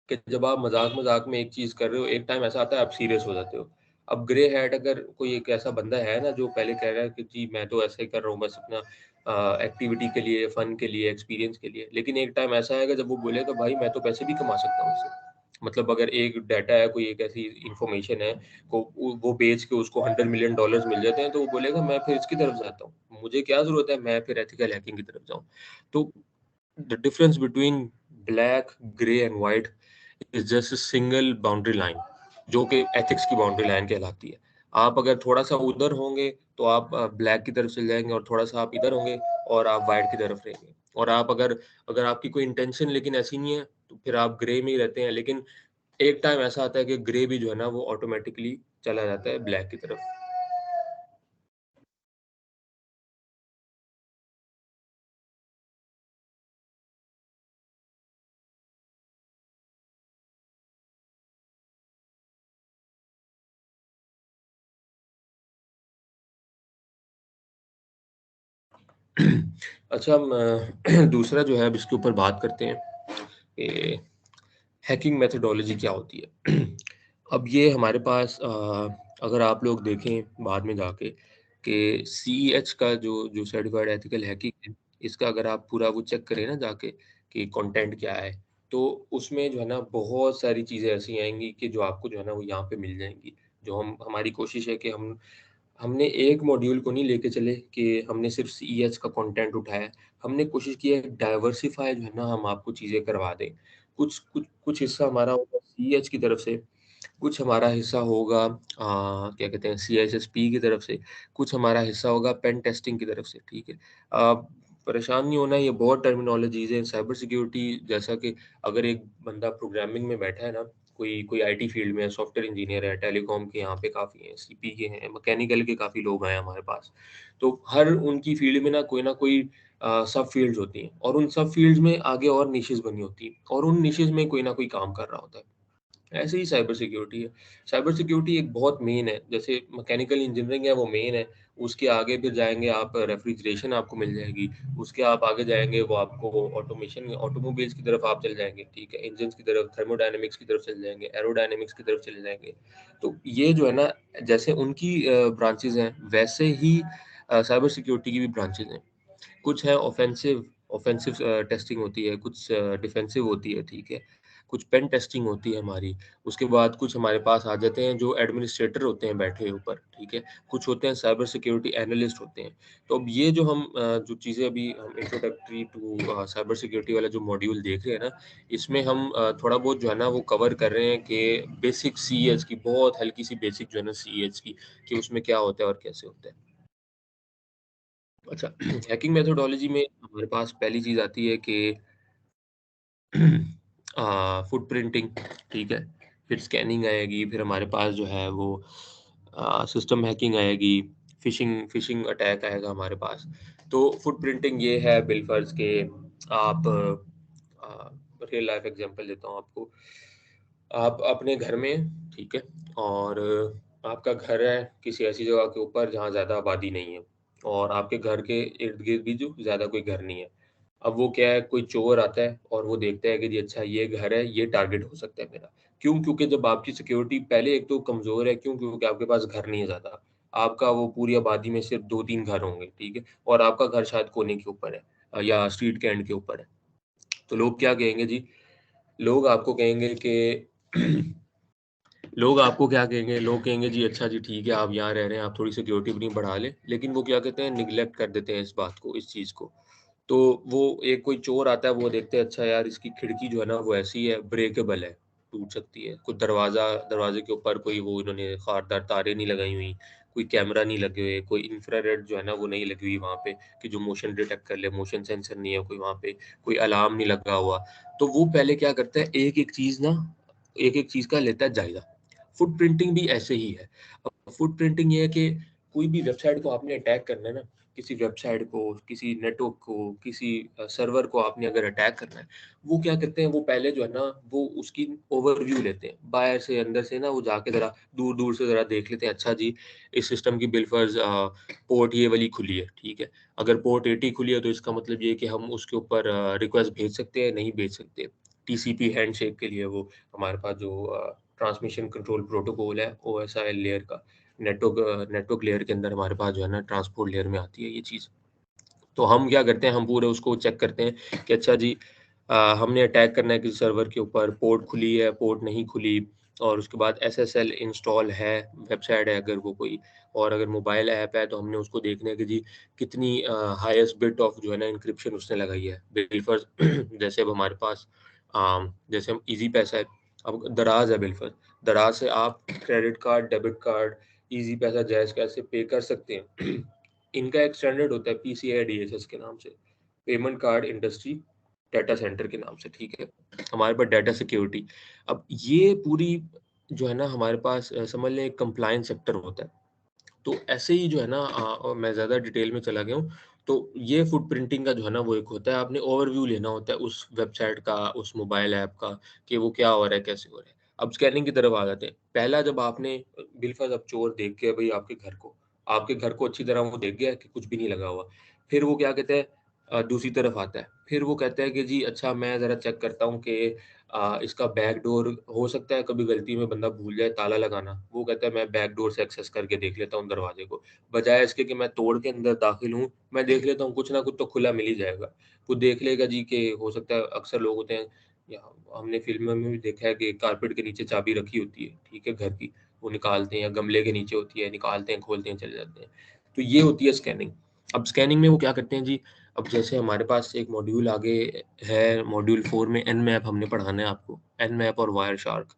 कि जब आप मज़ाक-मज़ाक में एक चीज़ कर रहे हो, एक टाइम ऐसा आता है आप सीरियस हो जाते हो। अब ग्रे हैट अगर कोई एक ऐसा बंदा है ना जो पहले कह रहा है कि जी मैं तो ऐसे ही कर रहा हूँ बस अपना एक्टिविटी के लिए, फन के लिए, एक्सपीरियंस के लिए, लेकिन एक टाइम ऐसा आएगा जब वो बोलेगा भाई मैं तो पैसे भी कमा सकता हूँ इससे। मतलब अगर एक डाटा है, कोई एक ऐसी इन्फॉर्मेशन है, को वो बेच के उसको $100 मिलियन मिल जाते हैं, तो वो बोलेगा मैं फिर इसकी तरफ जाता हूँ। मुझे क्या ज़रूरत है, मैं फिर एथिकल हैकिंग की तरफ जाऊँ। तो the difference between black, grey and white is just a single boundary line, जो कि एथिक्स की बाउंड्री लाइन कहलाती है। आप अगर थोड़ा-सा उधर होंगे तो आप ब्लैक की तरफ चले जाएँगे, और थोड़ा-सा आप इधर होंगे और आप व्हाइट की तरफ रहेंगे। और आप अगर अगर आपकी कोई इंटेंशन लेकिन ऐसी नहीं है, तो फिर आप ग्रे में ही रहते हैं। लेकिन एक टाइम ऐसा आता है कि ग्रे भी जो है ना वो ऑटोमैटिकली चला जाता है ब्लैक की तरफ। अच्छा, हम दूसरा जो है अब इसके ऊपर बात करते हैं कि हैकिंग मेथोडोलॉजी क्या होती है। अब ये हमारे पास, अगर आप लोग देखें बाद में जाके कि सीईएच का जो सर्टिफाइड एथिकल हैकिंग है, इसका अगर आप पूरा वो चेक करें ना जाके कि कंटेंट क्या है, तो उसमें जो है ना बहुत सारी चीज़ें ऐसी आएँगी कि जो आपको जो है ना वो यहाँ पे मिल जाएँगी। जो हम, हमारी कोशिश है कि हमने एक मॉड्यूल को नहीं लेके चले कि हमने सिर्फ सीईएच का कंटेंट उठाया। हमने कोशिश की है डाइवर्सिफ़ाई जो है ना हम आपको चीज़ें करवा दें। कुछ हिस्सा हमारा होगा सीईएच की तरफ से, कुछ हमारा हिस्सा होगा क्या कहते हैं सीएसएसपी की तरफ से, कुछ हमारा हिस्सा होगा पेन टेस्टिंग की तरफ से, ठीक है? परेशान नहीं होना, ये बहुत टर्मिनोलॉजीज़ हैं। साइबर सिक्योरिटी जैसा कि अगर एक बंदा प्रोग्रामिंग में बैठा है ना, कोई आईटी फील्ड में है, सॉफ्टवेयर इंजीनियर है, टेलीकॉम के यहाँ पे काफ़ी हैं, सीपी के हैं, मैकेनिकल के काफ़ी लोग हैं हमारे पास। तो हर उनकी फील्ड में ना कोई सब फील्ड्स होती हैं और उन सब फील्ड्स में आगे और निशेज़ बनी होती हैं और उन निशेज़ में कोई ना कोई काम कर रहा होता है। ऐसे ही साइबर सिक्योरिटी है। साइबर सिक्योरिटी एक बहुत मेन है, जैसे मैकेनिकल इंजीनियरिंग है वो मेन है, उसके आगे फिर जाएँगे आप रेफ्रिजरेशन आपको मिल जाएगी, उसके आप आगे जाएँगे वो आपको ऑटोमेशन ऑटोमोबाइल्स की तरफ आप चले जाएँगे, ठीक है? इंजन्स की तरफ, थर्मोडायनामिक्स की तरफ चले जाएँगे, एरोडायनामिक्स की तरफ चले जाएँगे। तो ये जो है ना जैसे उनकी ब्रांचेज़ हैं, वैसे ही साइबर सिक्योरिटी की भी ब्रांचेज़ हैं। कुछ है ऑफेंसिव ऑफेंसिव टेस्टिंग होती है, कुछ डिफेंसिव होती है, ठीक है? कुछ पेन टेस्टिंग होती है हमारी, उसके बाद कुछ हमारे पास आ जाते हैं जो एडमिनिस्ट्रेटर होते हैं बैठे ऊपर, ठीक है? कुछ होते हैं साइबर सिक्योरिटी एनालिस्ट होते हैं। तो अब ये जो हम जो चीज़ें अभी हम इंट्रोडक्टरी टू साइबर सिक्योरिटी वाला जो मॉड्यूल देख रहे हैं ना, इसमें हम थोड़ा बहुत जो है ना वो कवर कर रहे हैं कि बेसिक सीएच की बहुत हल्की सी बेसिक जो है ना सीएच की, कि उसमें क्या होता है और कैसे होता है। अच्छा हैकिंग मेथोडोलॉजी में हमारे पास पहली चीज़ आती है कि फुटप्रिंटिंग, ठीक है? फिर स्कैनिंग आएगी, फिर हमारे पास जो है वो सिस्टम हैकिंग आएगी, फिशिंग अटैक आएगा हमारे पास। तो फुटप्रिंटिंग ये है बिलफर्ज़ के आप रियल लाइफ एग्ज़ाम्पल देता हूँ आपको। आप अपने घर में, ठीक है? और आपका घर है किसी ऐसी जगह के ऊपर जहाँ ज़्यादा आबादी नहीं है और आपके घर के इर्द-गिर्द भी जो ज़्यादा कोई घर नहीं है। अब वो क्या है, कोई चोर आता है और वो देखता है कि जी अच्छा ये घर है, ये टारगेट हो सकता है मेरा। क्यों? क्योंकि जब आपकी सिक्योरिटी पहले एक तो कमज़ोर है, क्यों? क्योंकि आपके पास घर नहीं है ज़्यादा। आपका वो पूरी आबादी में सिर्फ़ 2-3 घर होंगे, ठीक है? और आपका घर शायद कोने के ऊपर है या स्ट्रीट के एंड के ऊपर है। तो लोग क्या कहेंगे जी, लोग आपको कहेंगे कि लोग आपको क्या कहेंगे? लोग कहेंगे जी अच्छा जी ठीक है, आप यहाँ रह रहे हैं, आप थोड़ी सिक्योरिटी अपनी बढ़ा लें। लेकिन वो क्या कहते हैं, नेग्लेक्ट कर देते हैं इस बात को, इस चीज़ को। तो वो एक कोई चोर आता है, वो देखते हैं अच्छा यार इसकी खिड़की जो है ना वो ऐसी है, ब्रेकेबल है, टूट सकती है। कुछ दरवाज़े के ऊपर कोई वो इन्होंने खारदार तारें नहीं लगाई हुई, कोई कैमरा नहीं लगे हुए, कोई इंफ्रारेड जो है ना वो नहीं लगी हुई वहाँ पे कि जो मोशन डिटेक्ट कर ले, मोशन सेंसर नहीं है कोई वहाँ पे, कोई अलार्म नहीं लगा हुआ। तो वो पहले क्या करता है, एक-एक चीज़ का लेता है जायज़ा। फुटप्रिंटिंग भी ऐसे ही है। अब फुटप्रिंटिंग ये है कि कोई भी वेबसाइट को आपने अटैक करना है ना, किसी वेबसाइट को, किसी नेटवर्क को, किसी सर्वर को आपने अगर अटैक करना है, वो क्या करते हैं, वो पहले जो है ना, वो उसकी ओवरव्यू लेते हैं। बाहर से, अंदर से ना वो जाके ज़रा दूर-दूर से ज़रा देख लेते हैं, अच्छा जी, इस सिस्टम की बिलफर्ज़ पोर्ट ये वाली खुली है, ठीक है। अगर पोर्ट 80 खुली है, तो इसका मतलब ये है कि हम उसके ऊपर रिक्वेस्ट भेज सकते हैं, नहीं भेज सकते। टीसीपी हैंडशेक के लिए वो हमारे पास जो ट्रांसमिशन कंट्रोल प्रोटोकॉल है, ओएसआई लेयर का, नेटवर्क लेयर के अंदर हमारे पास जो है ना ट्रांसपोर्ट लेयर में आती है ये चीज़। तो हम क्या करते हैं, हम पूरे उसको चेक करते हैं कि अच्छा जी हमने अटैक करना है किसी सर्वर के ऊपर, पोर्ट खुली है, पोर्ट नहीं खुली और उसके बाद एसएसएल इंस्टॉल है, वेबसाइट है अगर वो कोई और अगर मोबाइल ऐप है तो हमने उसको देखना है कि जी कितनी हाईएस्ट बिट ऑफ जो है ना एन्क्रिप्शन उसने लगाई है। बिलफर्ज़ जैसे अब हमारे पास जैसे हम ईज़ी पैसा है, अब दराज़ है बिलफर्ज़, दराज़ से आप credit card, debit card, easy पैसा, जायज़ कैसे पे कर सकते हैं। इनका एक स्टैंडर्ड होता है पीसीआई डीएसएस के नाम से, payment card industry data centre के नाम से, ठीक है? हमारे पास डाटा सिक्योरिटी। अब ये पूरी जो है ना हमारे पास समझ लें एक कंप्लायंस सेक्टर होता है। तो ऐसे ही जो है ना मैं ज़्यादा डिटेल में चला गया हूँ, तो ये फुटप्रिंटिंग का जो है ना वो एक होता है, आपने ओवरव्यू लेना होता है उस वेबसाइट का, उस मोबाइल ऐप का कि वो क्या हो रहा है, कैसे हो रहा है। अब स्कैनिंग की तरफ आ जाते हैं। पहला जब आपने बिलफर्ज़ अब चोर देख के भई आपके घर को अच्छी तरह वो देख गया कि कुछ भी नहीं लगा हुआ। फिर वो क्या कहते हैं दूसरी तरफ आता है। फिर वो कहता है कि जी अच्छा मैं ज़रा चेक करता हूँ कि इसका बैकडोर हो सकता है कभी गलती में बंदा भूल जाए ताला लगाना। वो कहता है मैं बैकडोर से एक्सेस करके देख लेता हूँ दरवाज़े को। बजाए इसके कि मैं तोड़ के अंदर दाखिल हूँ, मैं देख लेता हूँ कुछ ना कुछ तो खुला मिल ही जाएगा। वो देख लेगा जी कि हो सकता है अक्सर लोग होते हैं या हमने फ़िल्मों में भी देखा है कि कारपेट के नीचे चाबी रखी होती है, ठीक है, घर की। वो निकालते हैं या गमले के नीचे होती है, निकालते हैं, खोलते हैं, चले जाते हैं। तो ये होती है स्कैनिंग। अब स्कैनिंग में वो क्या करते हैं जी, अब जैसे हमारे पास एक मॉड्यूल आगे है, मॉड्यूल 4 में एनमैप हमने पढ़ाना है आपको, एनमैप और वायरशार्क।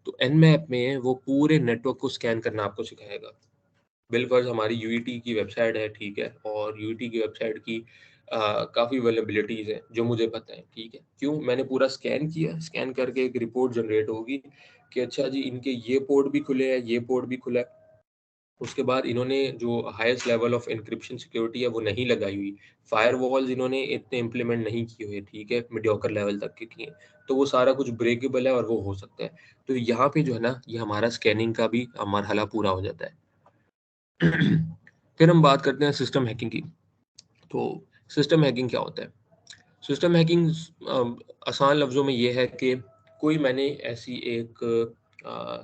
तो एनमैप में वो पूरे नेटवर्क को स्कैन करना आपको सिखाएगा। बिलफर्ज हमारी यूईटी की वेबसाइट है, ठीक है? और यूईटी की वेबसाइट की काफ़ी वल्नरेबिलिटीज़ हैं, जो मुझे पता है, ठीक है? क्यों? मैंने पूरा स्कैन किया, स्कैन करके एक रिपोर्ट जनरेट होगी कि अच्छा जी इनके ये पोर्ट भी खुले हैं, ये पोर्ट भी खुला है। उसके बाद इन्होंने जो highest level of encryption security है वो नहीं लगाई हुई, फायरवॉल्स इन्होंने इतने इम्प्लीमेंट नहीं किए हुए, ठीक है, मीडियोकर लेवल तक के किए, तो वो सारा कुछ ब्रेकेबल है और वो हो सकता है। तो यहाँ पे जो है ना, ये हमारा स्कैनिंग का भी मरहला पूरा हो जाता है। फिर हम बात करते हैं सिस्टम हैकिंग की। तो सिस्टम हैकिंग क्या होता है? सिस्टम हैकिंग आसान लफ्ज़ों में ये है कि कोई मैंने ऐसी एक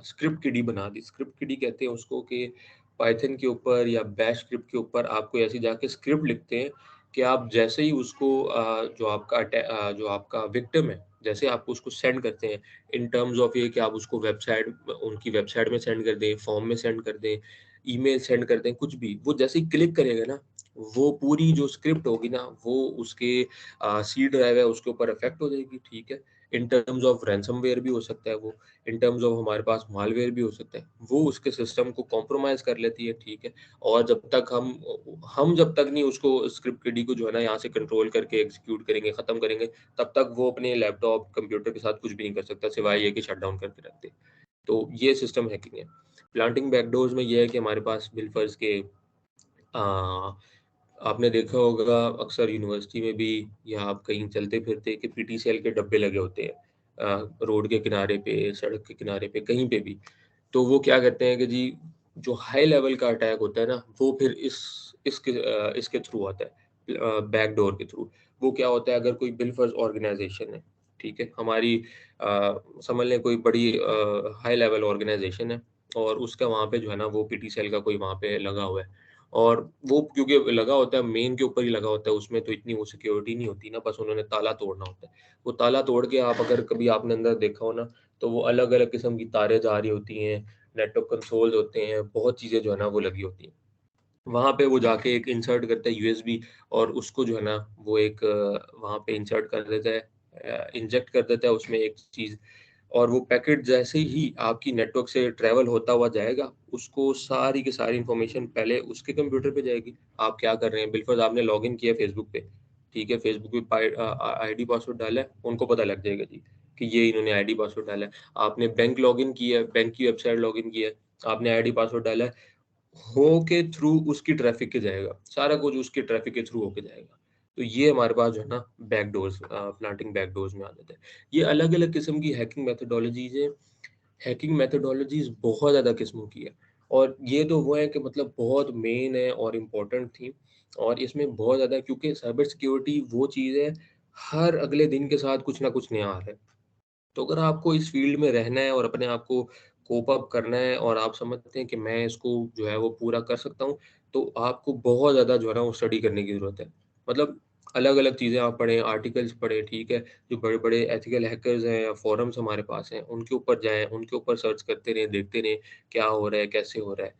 स्क्रिप्ट किडी बना दी। स्क्रिप्ट किडी कहते हैं उसको कि पाइथन के ऊपर या बैश स्क्रिप्ट के ऊपर आप कोई ऐसी जाके स्क्रिप्ट लिखते हैं कि आप जैसे ही उसको जो आपका विक्टिम है, जैसे आप उसको सेंड करते हैं इन टर्म्स ऑफ ये कि आप उसको उनकी वेबसाइट में सेंड कर दें, फॉर्म में सेंड कर दें, ईमेल सेंड कर दें, कुछ भी, वो जैसे ही क्लिक करेगा ना, वो पूरी जो स्क्रिप्ट होगी ना, वो उसके सी ड्राइव है उसके ऊपर इफेक्ट हो जाएगी, ठीक है। इन टर्म्स ऑफ रैंसमवेयर भी हो सकता है वो, इन टर्म्स ऑफ हमारे पास मालवेयर भी हो सकता है, वो उसके सिस्टम को कॉम्प्रोमाइज कर लेती है, ठीक है। और जब तक हम जब तक नहीं उसको स्क्रिप्ट किडी को जो है ना यहाँ से कंट्रोल करके एग्जीक्यूट करेंगे, खत्म करेंगे, तब तक वो अपने लैपटॉप कंप्यूटर के साथ कुछ भी नहीं कर सकता सिवाय ये कि शट डाउन करके रख दे। तो ये सिस्टम हैकिंग है। प्लांटिंग बैकडोर्स में ये है कि हमारे पास बिलफर्ज के आ, आपने देखा होगा अक्सर यूनिवर्सिटी में भी, या आप कहीं चलते फिरते कि पीटीसीएल के डब्बे लगे होते हैं रोड के किनारे पे, सड़क के किनारे पे, कहीं पे भी। तो वो क्या कहते हैं कि जी जो हाई लेवल का अटैक होता है ना, वो फिर इसके थ्रू आता है, बैकडोर के थ्रू। वो क्या होता है, अगर कोई बिलफर्ज ऑर्गेनाइजेशन है, ठीक है, हमारी समझ लें कोई बड़ी हाई लेवल ऑर्गेनाइजेशन है, और उसका वहाँ पे जो है ना वो पीटीसीएल का कोई वहाँ पे लगा हुआ है, और वो क्योंकि लगा होता है मेन के ऊपर ही लगा होता है, उसमें तो इतनी वो सिक्योरिटी नहीं होती ना, बस उन्होंने ताला तोड़ना होता है। वो ताला तोड़ के आप अगर कभी आपने अंदर देखा हो ना, तो वो अलग अलग किस्म की तारें जा रही होती हैं, नेटवर्क कंसोल्स होते हैं, बहुत चीज़ें जो है ना वो लगी होती हैं। वहाँ पे वो जाके एक इंसर्ट करता है यूएसबी, और उसको जो है ना वो एक वहाँ पे इंसर्ट कर देता है, इंजेक्ट कर देता है उसमें एक चीज़, और वो पैकेट जैसे ही आपकी नेटवर्क से ट्रैवल होता हुआ जाएगा, उसको सारी की सारी इन्फॉर्मेशन पहले उसके कंप्यूटर पे जाएगी। आप क्या कर रहे हैं, बिलफर्ज आपने लॉगिन किया फेसबुक पे, ठीक है, फेसबुक पे आईडी पासवर्ड डाला है, उनको पता लग जाएगा जी कि ये इन्होंने आईडी पासवर्ड डाला है। आपने बैंक लॉगिन किया है, बैंक की वेबसाइट लॉगिन किया है, आपने आईडी पासवर्ड डाला है, हो के थ्रू उसकी ट्रैफिक के जाएगा, सारा कुछ उसके ट्रैफिक के थ्रू होके जाएगा। तो ये हमारे पास जो है ना बैकडोर्स, प्लांटिंग बैकडोर्स में आ जाता है। ये अलग अलग किस्म की हैकिंग मेथोडोलॉजीज है। हैकिंग मेथोडोलॉजीज बहुत ज़्यादा किस्मों की है, और ये तो वो है कि मतलब बहुत मेन है और इम्पोर्टेंट थी, और इसमें बहुत ज़्यादा, क्योंकि साइबर सिक्योरिटी वो चीज़ है, हर अगले दिन के साथ कुछ ना कुछ नया आ रहा है। तो अगर आपको इस फील्ड में रहना है और अपने आप को कोप अप करना है, और आप समझते हैं कि मैं इसको जो है वो पूरा कर सकता हूँ, तो आपको बहुत ज़्यादा जो है ना वो स्टडी करने की ज़रूरत है। मतलब अलग-अलग चीज़ें आप पढ़ें, आर्टिकल्स पढ़ें, ठीक है? जो बड़े-बड़े एथिकल हैकर्स हैं या फोरम्स हमारे पास हैं, उनके ऊपर जाएँ, उनके ऊपर सर्च करते रहें, देखते रहें क्या हो रहा है, कैसे हो रहा है।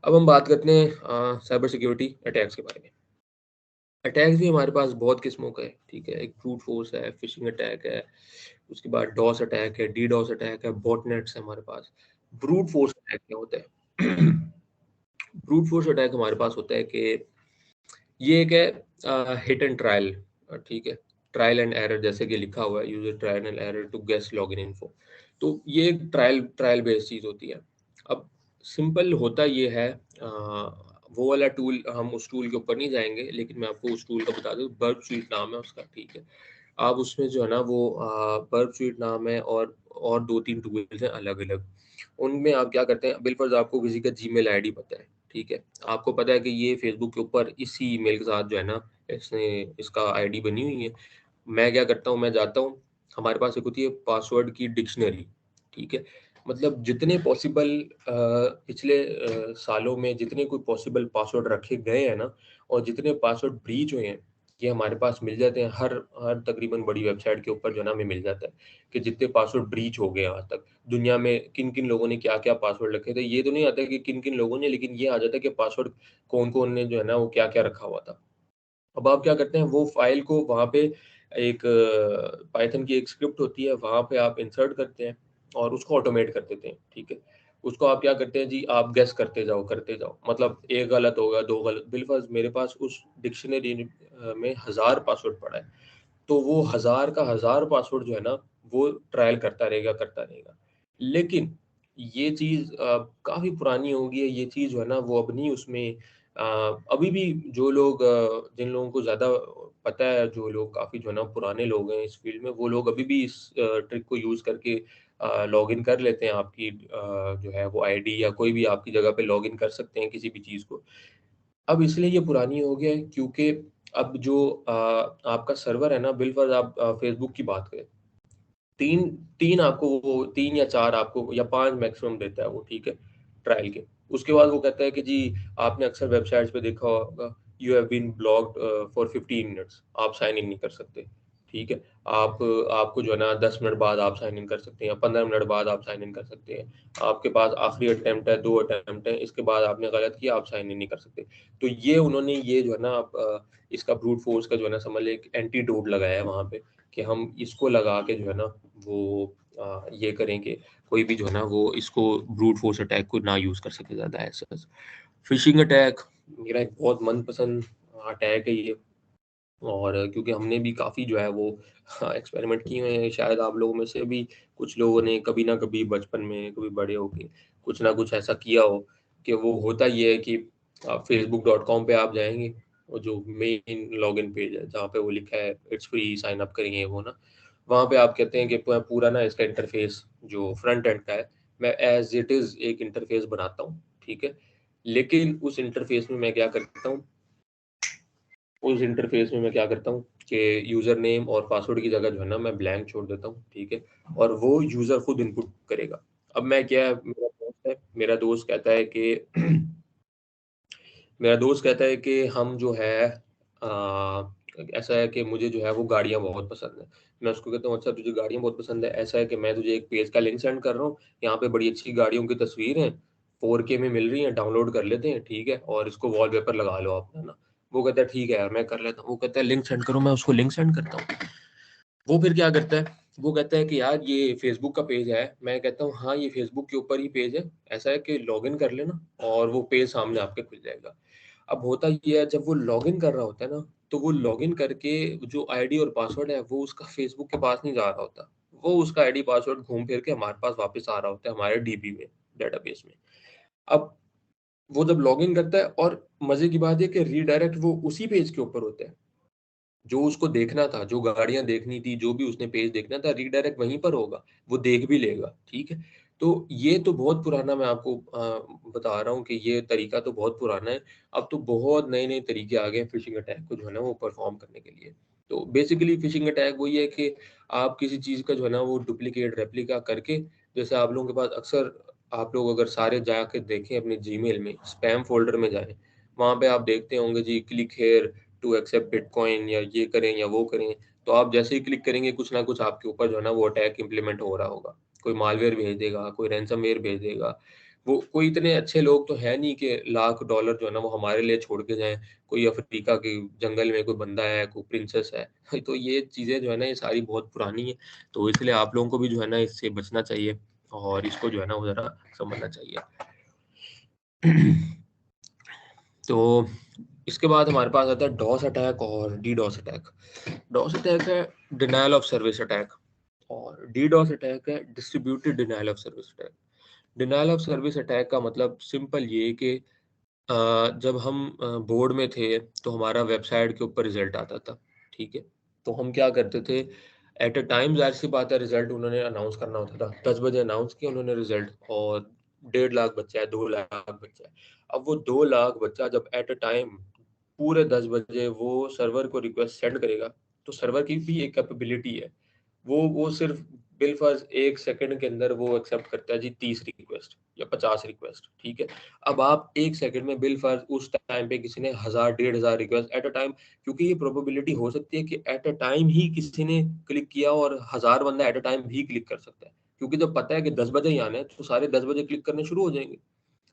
अब हम बात करते हैं साइबर सिक्योरिटी अटैक्स के बारे में। अटैक्स भी हमारे पास बहुत किस्मों का है, ठीक है? एक ब्रूट फोर्स है, फिशिंग अटैक है, उसके बाद डॉस अटैक है, डीडॉस अटैक है, बॉटनेट्स है हमारे पास। ब्रूट फोर्स अटैक क्या होता है? ब्रूट फोर्स अटैक हमारे पास होता है कि ये एक है हिट एंड ट्रायल, ठीक है? ट्रायल एंड एरर जैसे कि लिखा हुआ है, user trial and error to guess login info. तो ये एक ट्रायल बेस्ड चीज़ होती है। अब सिंपल होता ये है, वो वाला टूल, हम उस टूल के ऊपर नहीं जाएँगे, लेकिन मैं आपको उस टूल का बता दूँ, बर्ब स्वीट नाम है उसका, ठीक है? आप उसमें जो है ना वो बर्ब स्वीट नाम है, और 2-3 टूल्स हैं अलग-अलग। उनमें आप क्या करते हैं, बिलफर्ज़ आपको किसी का जीमेल आईडी पता है, ठीक है? आपको पता है कि ये फेसबुक के ऊपर इसी ईमेल के साथ जो है ना इसने इसका आईडी बनी हुई है। मैं क्या करता हूँ, मैं जाता हूँ, हमारे पास एक होती है पासवर्ड की डिक्शनरी, ठीक है? मतलब जितने पॉसिबल पिछले सालों में जितने कोई पॉसिबल पासवर्ड रखे गए हैं ना, और जितने पासवर्ड ब्रीच हुए हैं, ये हमारे पास मिल जाते हैं, हर हर तकरीबन बड़ी वेबसाइट के ऊपर जो है ना हमें मिल जाता है कि जितने पासवर्ड ब्रीच हो गए आज तक दुनिया में, किन-किन लोगों ने क्या-क्या पासवर्ड रखे थे। ये तो नहीं आता कि किन-किन लोगों ने, लेकिन ये आ जाता है कि पासवर्ड कौन-कौन ने जो है ना वो क्या-क्या रखा हुआ था। अब आप क्या करते हैं, वो फ़ाइल को वहाँ पे एक पाइथन की एक स्क्रिप्ट होती है, वहाँ पे आप इंसर्ट करते हैं और उसको ऑटोमेट कर देते हैं, ठीक है? उसको आप क्या करते हैं जी, आप गेस करते जाओ। मतलब 1 गलत होगा, 2 गलत, बिलफ़र्ज़ मेरे पास उस डिक्शनरी में 1000 पासवर्ड पड़ा है। तो वो 1000 का 1000 पासवर्ड जो है ना, वो ट्रायल करता रहेगा। लेकिन ये चीज़ काफ़ी पुरानी हो गई है, ये चीज़ जो है ना वो अब नहीं उसमें अभी भी जो लोग जिन लोगों को ज़्यादा पता है, जो लोग काफ़ी जो है ना पुराने लोग हैं इस फील्ड में, वो लोग अभी भी इस ट्रिक को यूज़ करके लॉगिन कर लेते हैं। आपकी जो है वो आईडी या कोई भी आपकी जगह पे लॉगिन कर सकते हैं किसी भी चीज़ को। अब इसलिए ये पुरानी हो गया है क्योंकि अब जो आपका सर्वर है ना, बिलफर्ज आप फेसबुक की बात करें, 3 3 आपको वो 3 या 4 आपको या 5 मैक्सिमम देता है वो, ठीक है, ट्रायल के। उसके बाद वो कहता है कि जी आपने अक्सर वेबसाइट्स पे देखा होगा, you have been blocked for 15 minutes, आप साइन इन नहीं कर सकते, ठीक है। आपको जो है ना 10 मिनट बाद आप साइन इन कर सकते हैं या 15 मिनट बाद आप साइन इन कर सकते हैं। आपके पास आखिरी अटेम्प्ट है, 2 अटेम्प्ट है, इसके बाद आपने गलत किया, आप साइन इन नहीं कर सकते। तो ये उन्होंने ये जो है ना इसका ब्रूट फोर्स का जो है ना समझ ले एक एंटीडोट लगाया है वहाँ पे, कि हम इसको लगा के जो है ना वो ये करेंगे, कोई भी जो है ना वो इसको ब्रूट फोर्स अटैक को ना यूज कर सके ज्यादा ऐसा। फिशिंग अटैक मेरा एक बहुत मनपसंद अटैक है ये, और क्योंकि हमने भी काफ़ी जो है वो एक्सपेरिमेंट किए हुए हैं। शायद आप लोगों में से भी कुछ लोगों ने कभी ना कभी बचपन में, कभी बड़े होके कुछ ना कुछ ऐसा किया हो। कि वो होता ये है कि facebook.com पे आप जाएंगे, वो जो मेन लॉगिन पेज है जहाँ पे वो लिखा है इट्स फ्री साइन अप करेंगे वो ना, वहाँ पे आप कहते हैं कि पूरा ना इसका इंटरफेस जो फ्रंट एंड का है, मैं एज इट इज़ एक इंटरफेस बनाता हूँ, ठीक है। लेकिन उस इंटरफेस में मैं क्या करता हूँ, उस इंटरफेस में मैं क्या करता हूँ कि यूजर नेम और पासवर्ड की जगह जो है ना मैं ब्लैंक छोड़ देता हूँ, ठीक है। और वो यूजर खुद इनपुट करेगा। अब मैं क्या है, मेरा दोस्त कहता है कि मेरा दोस्त कहता है कि हम जो है ऐसा है कि मुझे जो है वो गाड़ियाँ बहुत पसंद है। मैं उसको कहता हूँ अच्छा तुझे गाड़ियाँ बहुत पसंद है, ऐसा है कि मैं तुझे एक पेज का लिंक सेंड कर रहा हूँ, यहाँ पे बड़ी अच्छी गाड़ियों की तस्वीर हैं, 4K में मिल रही हैं, डाउनलोड कर लेते हैं, ठीक है, और इसको वॉलपेपर लगा लो अपना ना। वो कहता है ठीक है यार मैं कर लेता हूँ। वो कहता है लिंक सेंड करो, मैं उसको लिंक सेंड करता हूँ। वो फिर क्या करता है, वो कहता है कि यार ये फेसबुक का पेज है। मैं कहता हूँ हाँ ये फेसबुक के ऊपर ही पेज है, ऐसा है कि लॉगिन कर लेना और वो पेज सामने आपके खुल जाएगा। अब होता ये है जब वो लॉगिन कर रहा होता है ना, तो वो लॉगिन करके जो आईडी और पासवर्ड है वो उसका फेसबुक के पास नहीं जा रहा होता, वो उसका आईडी पासवर्ड घूम फिर के हमारे पास वापस आ रहा होता है, हमारे डीबी में, डेटाबेस में। अब वो जब लॉगिन करता है, और मजे की बात है कि रीडायरेक्ट वो उसी पेज के ऊपर होता है जो उसको देखना था, जो गाड़ियां देखनी थी, जो भी उसने पेज देखना था, रीडायरेक्ट वहीं पर होगा, वो देख भी लेगा, ठीक है। तो ये तो बहुत पुराना, मैं आपको बता रहा हूँ कि ये तरीका तो बहुत पुराना है। अब तो बहुत नए नए तरीके आ गए हैं फिशिंग अटैक को जो है ना वो परफॉर्म करने के लिए। तो बेसिकली फिशिंग अटैक वही है कि आप किसी चीज़ का जो है ना वो डुप्लीकेट रेप्लिका करके, जैसे आप लोगों के पास अक्सर, आप लोग अगर सारे जाके देखें अपने जीमेल में स्पैम फोल्डर में जाएं, वहाँ पे आप देखते होंगे जी click here to accept bitcoin, या ये करें या वो करें। तो आप जैसे ही क्लिक करेंगे कुछ ना कुछ आपके ऊपर जो है ना वो अटैक इम्प्लीमेंट हो रहा होगा। कोई मालवेयर भेज देगा, कोई रैंसमवेयर भेज देगा। वो कोई इतने अच्छे लोग तो है नहीं कि लाख डॉलर जो है ना वो हमारे लिए छोड़ के जाएं। कोई अफ्रीका के जंगल में कोई बंदा है, कोई प्रिंसेस है तो ये चीज़ें जो है ना ये सारी बहुत पुरानी है। तो इसलिए आप लोगों को भी जो है ना इससे बचना चाहिए और इसको जो है ना वो ज़रा समझना चाहिए। तो इसके बाद हमारे पास आता है डॉस अटैक और डीडॉस अटैक। डॉस अटैक है डिनायल ऑफ सर्विस अटैक, और डीडॉस अटैक है distributed denial of service attack. Denial of service attack का मतलब सिंपल ये कि जब हम बोर्ड में थे तो हमारा वेबसाइट के ऊपर रिजल्ट आता था, ठीक है। तो हम क्या करते थे, एट अ टाइम जाहिर सी बात है रिजल्ट उन्होंने अनाउंस करना होता था, 10 बजे अनाउंस किया उन्होंने रिजल्ट, और 1.5 लाख बच्चा है, 2 लाख बच्चा है। अब वो 2 लाख बच्चा जब एट अ टाइम पूरे 10 बजे वो सर्वर को रिक्वेस्ट सेंड करेगा, तो सर्वर की भी एक कैपेबिलिटी है, वो सिर्फ बिलफर्ज 1 सेकंड के अंदर वो एक्सेप्ट करता है जी 30 रिक्वेस्ट या 50 रिक्वेस्ट, ठीक है। अब आप 1 सेकंड में बिलफर्ज उस टाइम पे किसी ने 1000 1500 रिक्वेस्ट एट अ टाइम, क्योंकि ये प्रोबेबिलिटी हो सकती है कि एट अ टाइम ही किसी ने क्लिक किया और 1000 बंदा एट अ टाइम भी क्लिक कर सकता है, क्योंकि जब पता है कि 10 बजे ही आना है तो सारे 10 बजे क्लिक करने शुरू हो जाएंगे।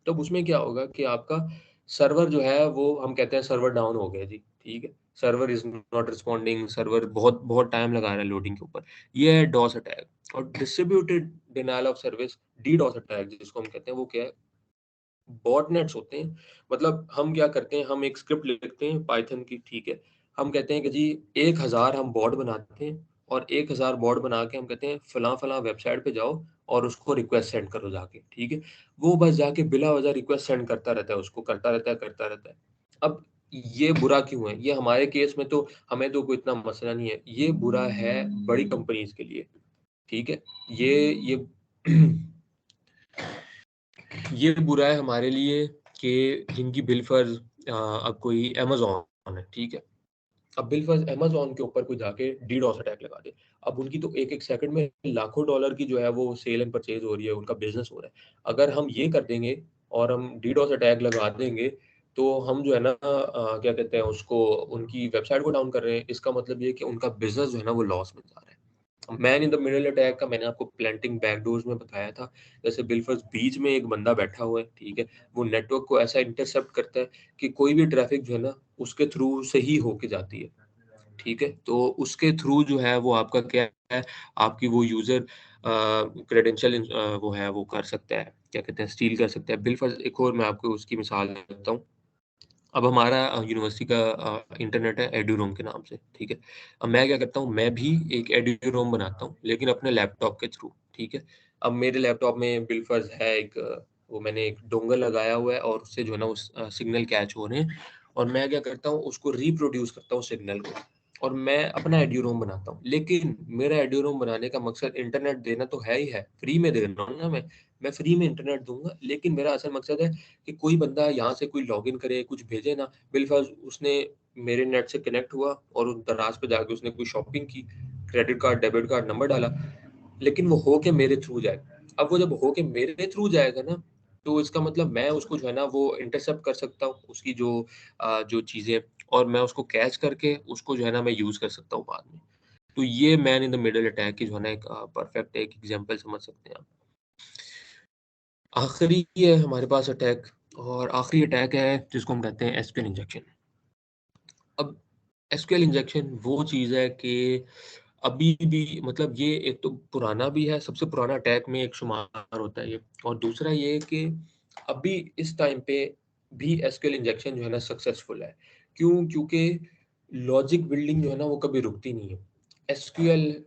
तब उसमें क्या होगा कि आपका सर्वर जो है वो, हम कहते हैं सर्वर डाउन हो गया जी, ठीक है, server is not responding, server बहुत बहुत टाइम लगा रहा है लोडिंग के ऊपर। ये है डॉस अटैक। और distributed denial of service, DDoS attack जिसको हम कहते हैं, वो क्या है, बॉटनेट्स होते हैं। मतलब हम क्या करते हैं, हम एक स्क्रिप्ट लिखते हैं पाइथन की, ठीक है, हम कहते हैं कि जी 1000 हम बॉट बनाते हैं, और 1000 बॉट बना के हम कहते हैं फलां वेबसाइट पे जाओ और उसको रिक्वेस्ट सेंड करो जाके, ठीक है। वो बस जाके बिला वजह रिक्वेस्ट सेंड करता रहता है, उसको करता रहता है। अब ये बुरा क्यों है? ये हमारे केस में तो हमें तो कोई इतना मसला नहीं है, ये बुरा है बड़ी कंपनीज के लिए, ठीक है। ये ये बुरा है हमारे लिए कि जिनकी बिलफर्ज अब कोई अमेज़न है, ठीक है। अब बिलफर्ज अमेज़न के ऊपर कोई जाके डीडोस अटैक लगा दे, अब उनकी तो एक सेकंड में लाखों डॉलर की जो है वो सेल एंड परचेज हो रही है, उनका बिजनेस हो रहा है। अगर हम ये कर देंगे और हम डीडोस अटैक लगा देंगे तो हम जो है ना क्या कहते हैं उसको, उनकी वेबसाइट को डाउन कर रहे हैं। इसका मतलब ये कि उनका बिजनेस जो है ना वो लॉस में जा रहा है। Man in the middle attack का मैंने आपको प्लांटिंग बैकडोर्स में बताया था। जैसे बिलफर्ज बीच में एक बंदा बैठा हुआ है, ठीक है, वो नेटवर्क को ऐसा इंटरसेप्ट करता है कि कोई भी ट्रैफिक जो है ना उसके थ्रू से ही होके जाती है, ठीक है। तो उसके थ्रू जो है वो आपका क्या है, आपकी वो यूजर क्रेडेंशियल वो है वो कर सकता है, क्या कहते हैं, स्टील कर सकता है। बिलफर्ज एक और मैं आपको उसकी मिसाल देता हूँ। अब हमारा यूनिवर्सिटी का इंटरनेट है एड्यूरोम के नाम से, ठीक है। अब मैं क्या करता हूँ, मैं भी एक एड्यूरोम बनाता हूँ लेकिन अपने लैपटॉप के थ्रू, ठीक है। अब मेरे लैपटॉप में बिलफर्ज है एक वो मैंने एक डोंगल लगाया हुआ है और उससे जो है ना उस सिग्नल कैच हो रहे हैं, और मैं क्या करता हूँ उसको रिप्रोड्यूस करता हूँ सिग्नल को, और मैं अपना एड्यूरोम बनाता हूँ। लेकिन मेरा एड्यूरोम बनाने का मकसद इंटरनेट देना तो है ही है, फ्री में दे रहा हूँ ना मैं फ्री में इंटरनेट दूंगा, लेकिन मेरा असल मकसद है कि कोई बंदा यहाँ से कोई लॉगिन करे, कुछ भेजे ना, बिलफर्ज उसने मेरे नेट से कनेक्ट हुआ और उस दराज पे जाके उसने कोई शॉपिंग की, credit card debit card number डाला, लेकिन वो होके मेरे थ्रू जाएगा। अब वो जब होके मेरे थ्रू जाएगा ना, तो इसका मतलब मैं उसको जो है ना वो इंटरसेप्ट कर सकता हूँ उसकी जो चीजें, और मैं उसको कैच करके उसको जो है ना मैं यूज कर सकता हूँ बाद में। तो ये man in the middle attack की जो है ना एक परफेक्ट एक एग्जांपल समझ सकते हैं आप। आखिरी है हमारे पास अटैक, और आखिरी अटैक है जिसको हम कहते हैं एसक्यूएल इंजेक्शन। अब एसक्यूएल इंजेक्शन वो चीज़ है कि अभी भी मतलब ये एक तो पुराना भी है, सबसे पुराना अटैक में एक शुमार होता है ये, और दूसरा ये कि अभी इस टाइम पे भी एसक्यूएल इंजेक्शन जो है ना सक्सेसफुल है। क्यों? क्योंकि लॉजिक बिल्डिंग जो है ना वो कभी रुकती नहीं है। एसक्यूएल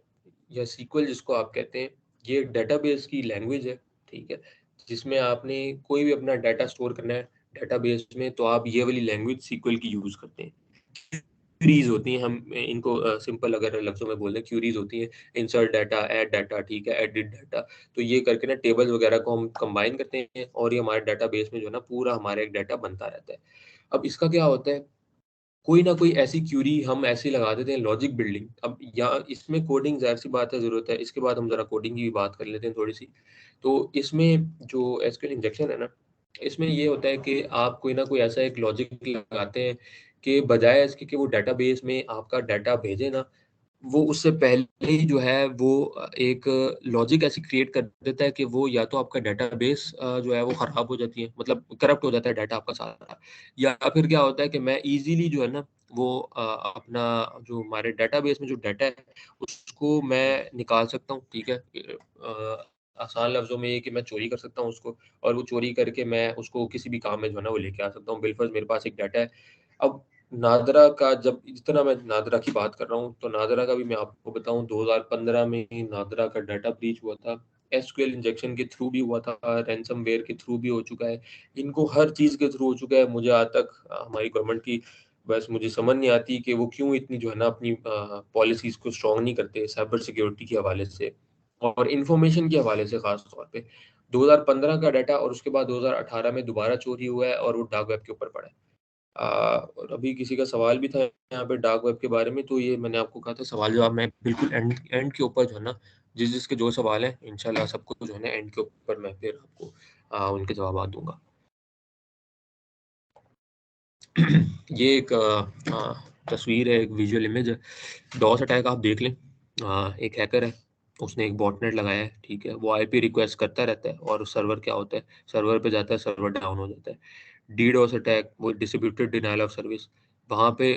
या सीक्वल जिसको आप कहते हैं, ये डेटाबेस की लैंग्वेज है, ठीक है, जिसमें आपने कोई भी अपना डाटा स्टोर करना है डेटाबेस में, तो आप ये वाली लैंग्वेज सीक्वल की यूज करते हैं। क्यूरीज होती हैं, हम इनको सिंपल अगर लफ्जों में बोल दें, क्यूरीज होती हैं, इंसर्ट डाटा, ऐड डाटा, ठीक है, एडिट डाटा। तो ये करके ना टेबल्स वगैरह को हम कंबाइन करते हैं और ये हमारे डाटाबेस में जो है ना पूरा हमारा एक डाटा बनता रहता है। अब इसका क्या होता है, कोई ना कोई ऐसी क्यूरी हम ऐसी लगा देते हैं लॉजिक बिल्डिंग। अब यहाँ इसमें कोडिंग ज़ाहिर सी बात है ज़रूरत है, इसके बाद हम ज़रा कोडिंग की भी बात कर लेते हैं थोड़ी सी। तो इसमें जो एसक्यूएल इंजेक्शन है ना, इसमें ये होता है कि आप कोई ना कोई ऐसा एक लॉजिक लगाते हैं कि बजाय इसके कि वो डाटाबेस में आपका डाटा भेजे ना, वो उससे पहले ही जो है वो एक लॉजिक ऐसी क्रिएट कर देता है कि वो या तो आपका डेटाबेस जो है वो खराब हो जाती है, मतलब करप्ट हो जाता है डाटा आपका सारा, या फिर क्या होता है कि मैं इजीली जो है ना वो अपना जो हमारे डेटाबेस में जो डाटा है उसको मैं निकाल सकता हूँ, ठीक है। आसान लफ्जों में ये कि मैं चोरी कर सकता हूँ उसको, और वो चोरी करके मैं उसको किसी भी काम में जो है ना वो लेके आ सकता हूँ। बिलफर्ज मेरे पास एक डाटा है। अब नादरा का, जब जितना मैं नादरा की बात कर रहा हूँ, तो नादरा का भी मैं आपको बताऊं 2015 में ही नादरा का डाटा ब्रीच हुआ था, एसक्यूएल इंजेक्शन के थ्रू भी हुआ था, रैंसमवेयर के थ्रू भी हो चुका है, इनको हर चीज के थ्रू हो चुका है। मुझे आज तक हमारी गवर्नमेंट की बस मुझे समझ नहीं आती कि वो क्यों इतनी जो है ना अपनी पॉलिसीज को स्ट्रॉन्ग नहीं करते साइबर सिक्योरिटी के हवाले से और इंफॉर्मेशन के हवाले से, खास तौर पे 2015 का डाटा, और उसके बाद 2018 में दोबारा चोरी हुआ है और वो डार्क वेब के ऊपर पड़ा है। और अभी किसी का सवाल भी था यहाँ पे डार्क वेब के बारे में, तो ये मैंने आपको कहा था सवाल जवाब मैं बिल्कुल एंड के ऊपर जो है ना, जिसके जो सवाल है इंशाल्लाह सबको जो है ना एंड के ऊपर मैं फिर आपको उनके जवाब दूंगा। ये एक तस्वीर है, एक विजुअल इमेज है। डॉस अटैक आप देख लें, एक हैकर है, उसने एक बॉटनेट लगाया है, ठीक है, वो आईपी रिक्वेस्ट करता रहता है और सर्वर क्या होता है, सर्वर पे जाता है, सर्वर डाउन हो जाता है। डीडोस अटैक, वो डिस्ट्रीब्यूटेड डिनायल ऑफ सर्विस, वहाँ पे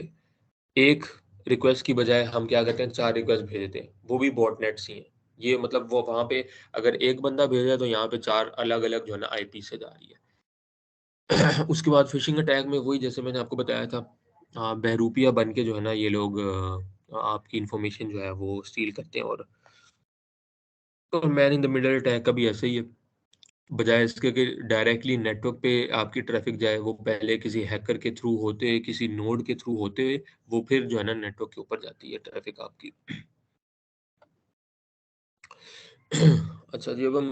एक रिक्वेस्ट की बजाय हम क्या करते हैं 4 रिक्वेस्ट भेज देते हैं, वो भी बॉटनेट्स ही हैं। ये मतलब वो वहाँ पे अगर एक बंदा भेजा तो यहाँ पे 4 अलग-अलग जो है ना आईपी से जा रही है। उसके बाद फिशिंग अटैक में वही जैसे मैंने आपको बताया था, बहरूपिया बन के जो है ना ये लोग आपकी इंफॉर्मेशन जो है वो स्टील करते हैं। और man in the middle attack का भी ऐसा ही है, बजाय इसके कि डायरेक्टली नेटवर्क पे आपकी ट्रैफिक जाए, वो पहले किसी हैकर के थ्रू होते हुए, किसी नोड के थ्रू होते हुए, वो फिर जो है ना नेटवर्क के ऊपर जाती है ट्रैफिक आपकी। अच्छा जी, अब हम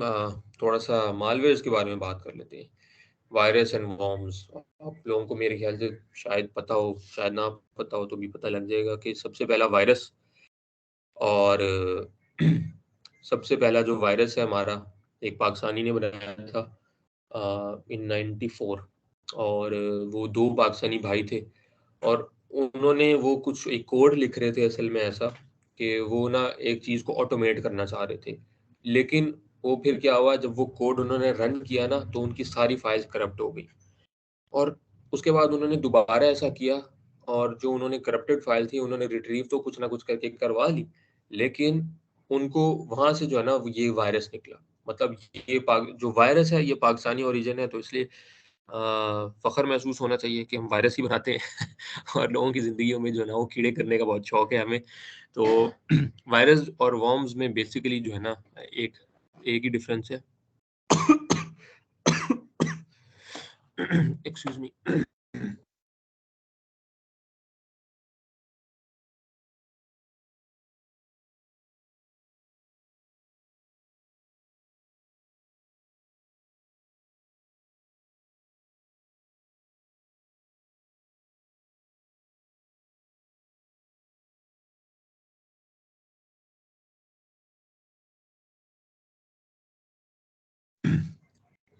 थोड़ा सा मालवेयर्स के बारे में बात कर लेते हैं। वायरस एंड वॉर्म्स, आप लोगों को मेरे ख्याल से शायद पता हो, शायद ना पता हो, तो भी पता लग जाएगा कि सबसे पहला वायरस और सबसे पहला जो वायरस है हमारा, एक पाकिस्तानी ने बनाया था इन 94। और वो दो पाकिस्तानी भाई थे, और उन्होंने वो कुछ एक कोड लिख रहे थे असल में, ऐसा कि वो ना एक चीज़ को ऑटोमेट करना चाह रहे थे। लेकिन वो फिर क्या हुआ, जब वो कोड उन्होंने रन किया ना, तो उनकी सारी फाइल्स करप्ट हो गई। और उसके बाद उन्होंने दोबारा ऐसा किया, और जो उन्होंने करप्टेड फाइल थी उन्होंने रिट्रीव तो कुछ ना कुछ करके करवा ली, लेकिन उनको वहां से जो है ना ये वायरस निकला। मतलब ये जो वायरस है ये पाकिस्तानी ओरिजिन है, तो इसलिए फख्र महसूस होना चाहिए कि हम वायरस ही बनाते हैं। और लोगों की जिंदगियों में जो है ना वो कीड़े करने का बहुत शौक है हमें। तो वायरस और वॉर्म्स में बेसिकली जो है ना एक एक ही डिफरेंस है। Excuse me.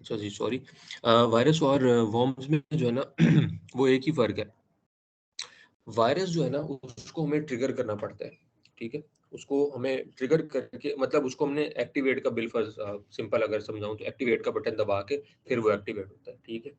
अच्छा जी, सॉरी। वायरस और वॉर्म्स में जो है ना वो एक ही फ़र्क है। वायरस जो है ना उसको हमें ट्रिगर करना पड़ता है, ठीक है? उसको हमें ट्रिगर करके, मतलब उसको हमने एक्टिवेट का बिलफर्ज़ सिंपल अगर समझाऊँ तो एक्टिवेट का बटन दबा के फिर वो एक्टिवेट होता है, ठीक है?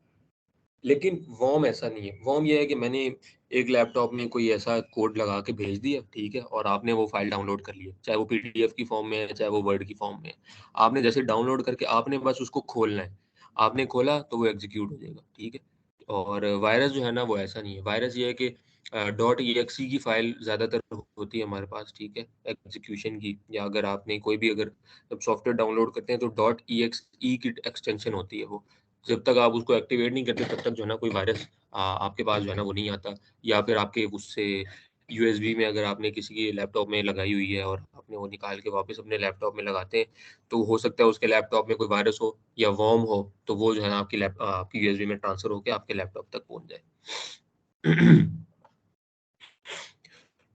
लेकिन वॉर्म ऐसा नहीं है। वॉर्म ये है कि मैंने एक लैपटॉप में कोई ऐसा कोड लगा के भेज दिया, ठीक है? और आपने वो फ़ाइल डाउनलोड कर ली है, चाहे वो पीडीएफ की फ़ॉर्म में है, चाहे वो वर्ड की फ़ॉर्म में है। आपने जैसे डाउनलोड करके आपने बस उसको खोलना है। आपने खोला तो वो एग्ज़ीक्यूट हो जाएगा, ठीक है? और वायरस जो है ना वो ऐसा नहीं है। वायरस ये है कि .exe की फ़ाइल ज़्यादातर होती है हमारे पास, ठीक है? एग्ज़ीक्यूशन की, या अगर आपने कोई भी अगर जब सॉफ्टवेयर डाउनलोड करते हैं तो .exe की एक्सटेंशन होती है वो। जब तक आप उसको एक्टिवेट नहीं करते तब तक जो है ना कोई वायरस आपके पास जो है ना वो नहीं आता। या फिर आपके उससे यूएसबी में अगर आपने किसी के लैपटॉप में लगाई हुई है और आपने वो निकाल के वापस अपने लैपटॉप में लगाते हैं, तो हो सकता है उसके लैपटॉप में कोई वायरस हो या वर्म हो, तो वो जो है ना आपकी यूएसबी में ट्रांसफर होके आपके लैपटॉप तक पहुंच जाए।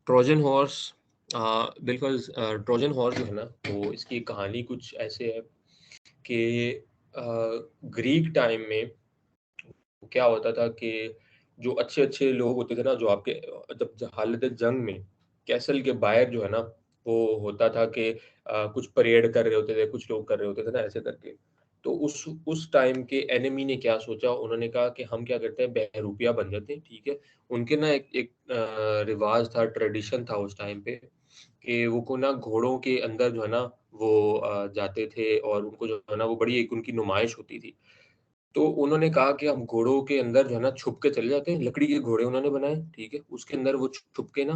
ट्रोजन हॉर्स, बिल्कुल। ट्रोजन हॉर्स जो है ना वो इसकी कहानी कुछ ऐसे है कि ग्रीक टाइम में क्या होता था कि जो अच्छे-अच्छे लोग होते थे ना, जो आपके जब हालत जंग में कैसल के बाहर जो है ना, वो होता था कि कुछ परेड कर रहे होते थे, कुछ लोग कर रहे होते थे ना ऐसे करके। तो उस टाइम के एनिमी ने क्या सोचा, उन्होंने कहा कि हम क्या करते हैं, बहरूपिया बन जाते हैं, ठीक है? उनके ना एक एक रिवाज था, ट्रेडिशन था उस टाइम पे, कि वो को ना घोड़ों के अंदर जो है ना वो जाते थे, और उनको जो है ना वो बड़ी एक उनकी नुमाइश होती थी। तो उन्होंने कहा कि हम घोड़ों के अंदर जो है ना छुप के चले जाते हैं, लकड़ी के घोड़े उन्होंने बनाए, ठीक है? उसके अंदर वो छुप के ना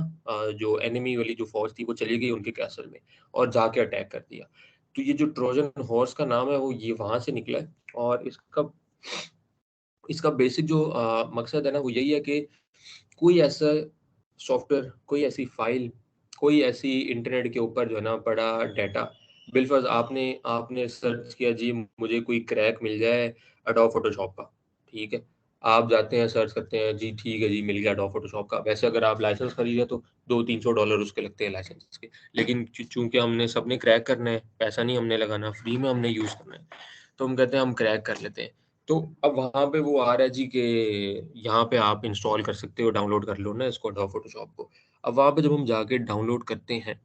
जो एनिमी वाली जो फ़ौज थी वो चली गई उनके कैसल में, और जाके अटैक कर दिया। तो ये जो ट्रोजन हॉर्स का नाम है वो ये वहाँ से निकला है। और इसका इसका बेसिक जो मकसद है ना वो यही है कि कोई ऐसा सॉफ्टवेयर, कोई ऐसी फाइल, कोई ऐसी इंटरनेट के ऊपर जो है ना पड़ा डाटा, बिलफर्ज आपने आपने सर्च किया जी मुझे कोई क्रैक मिल जाए एडोब फोटोशॉप का, ठीक है? आप जाते हैं सर्च करते हैं जी, ठीक है जी, मिल गया एडोब फोटोशॉप का। वैसे अगर आप लाइसेंस खरीदें तो $200-300 उसके लगते हैं लाइसेंस के। लेकिन चूंकि हमने सबने क्रैक करना है, पैसा नहीं हमने लगाना, फ्री में हमने यूज करना है, तो हम कहते हैं हम क्रैक कर लेते हैं। तो अब वहाँ पे वो आ रहा है जी कि यहाँ पे आप इंस्टॉल कर सकते हो, डाउनलोड कर लो ना इसको, एडोब फोटोशॉप को। अब वहाँ पे जब हम जाके डाउनलोड करते हैं,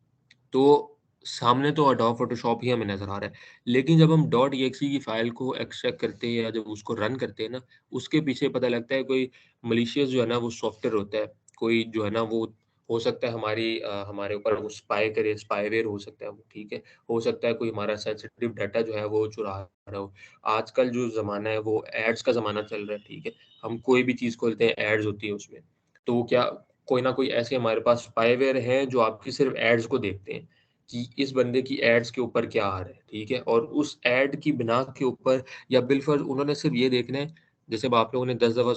तो सामने तो एडोब फोटोशॉप ही हमें नज़र आ रहा है। लेकिन जब हम .exe की फ़ाइल को एक्सट्रैक्ट करते हैं या जब उसको रन करते हैं ना, उसके पीछे पता लगता है कोई मलीशियस जो है ना वो सॉफ्टवेयर होता है। कोई जो है ना वो हो सकता है हमारे ऊपर वो स्पाई करे, स्पाईवेयर हो सकता है वो, ठीक है? हो सकता है कोई हमारा सेंसिटिव डाटा जो है वो चुरा रहा हो। आजकल जो ज़माना है वो एड्स का ज़माना चल रहा है, ठीक है? हम कोई भी चीज़ खोलते हैं, एड्स होती है उसमें। तो वो क्या कोई ना कोई ऐसे हमारे पास स्पाईवेयर हैं जो आपकी सिर्फ एड्स को देखते हैं कि इस बंदे की एड्स के ऊपर क्या आ रहा है, ठीक है, और उस एड की बिना के ऊपर या बिलफर्ज उन्होंने सिर्फ ये देखना है, जैसे अब आप लोगों ने 10 दफ़ा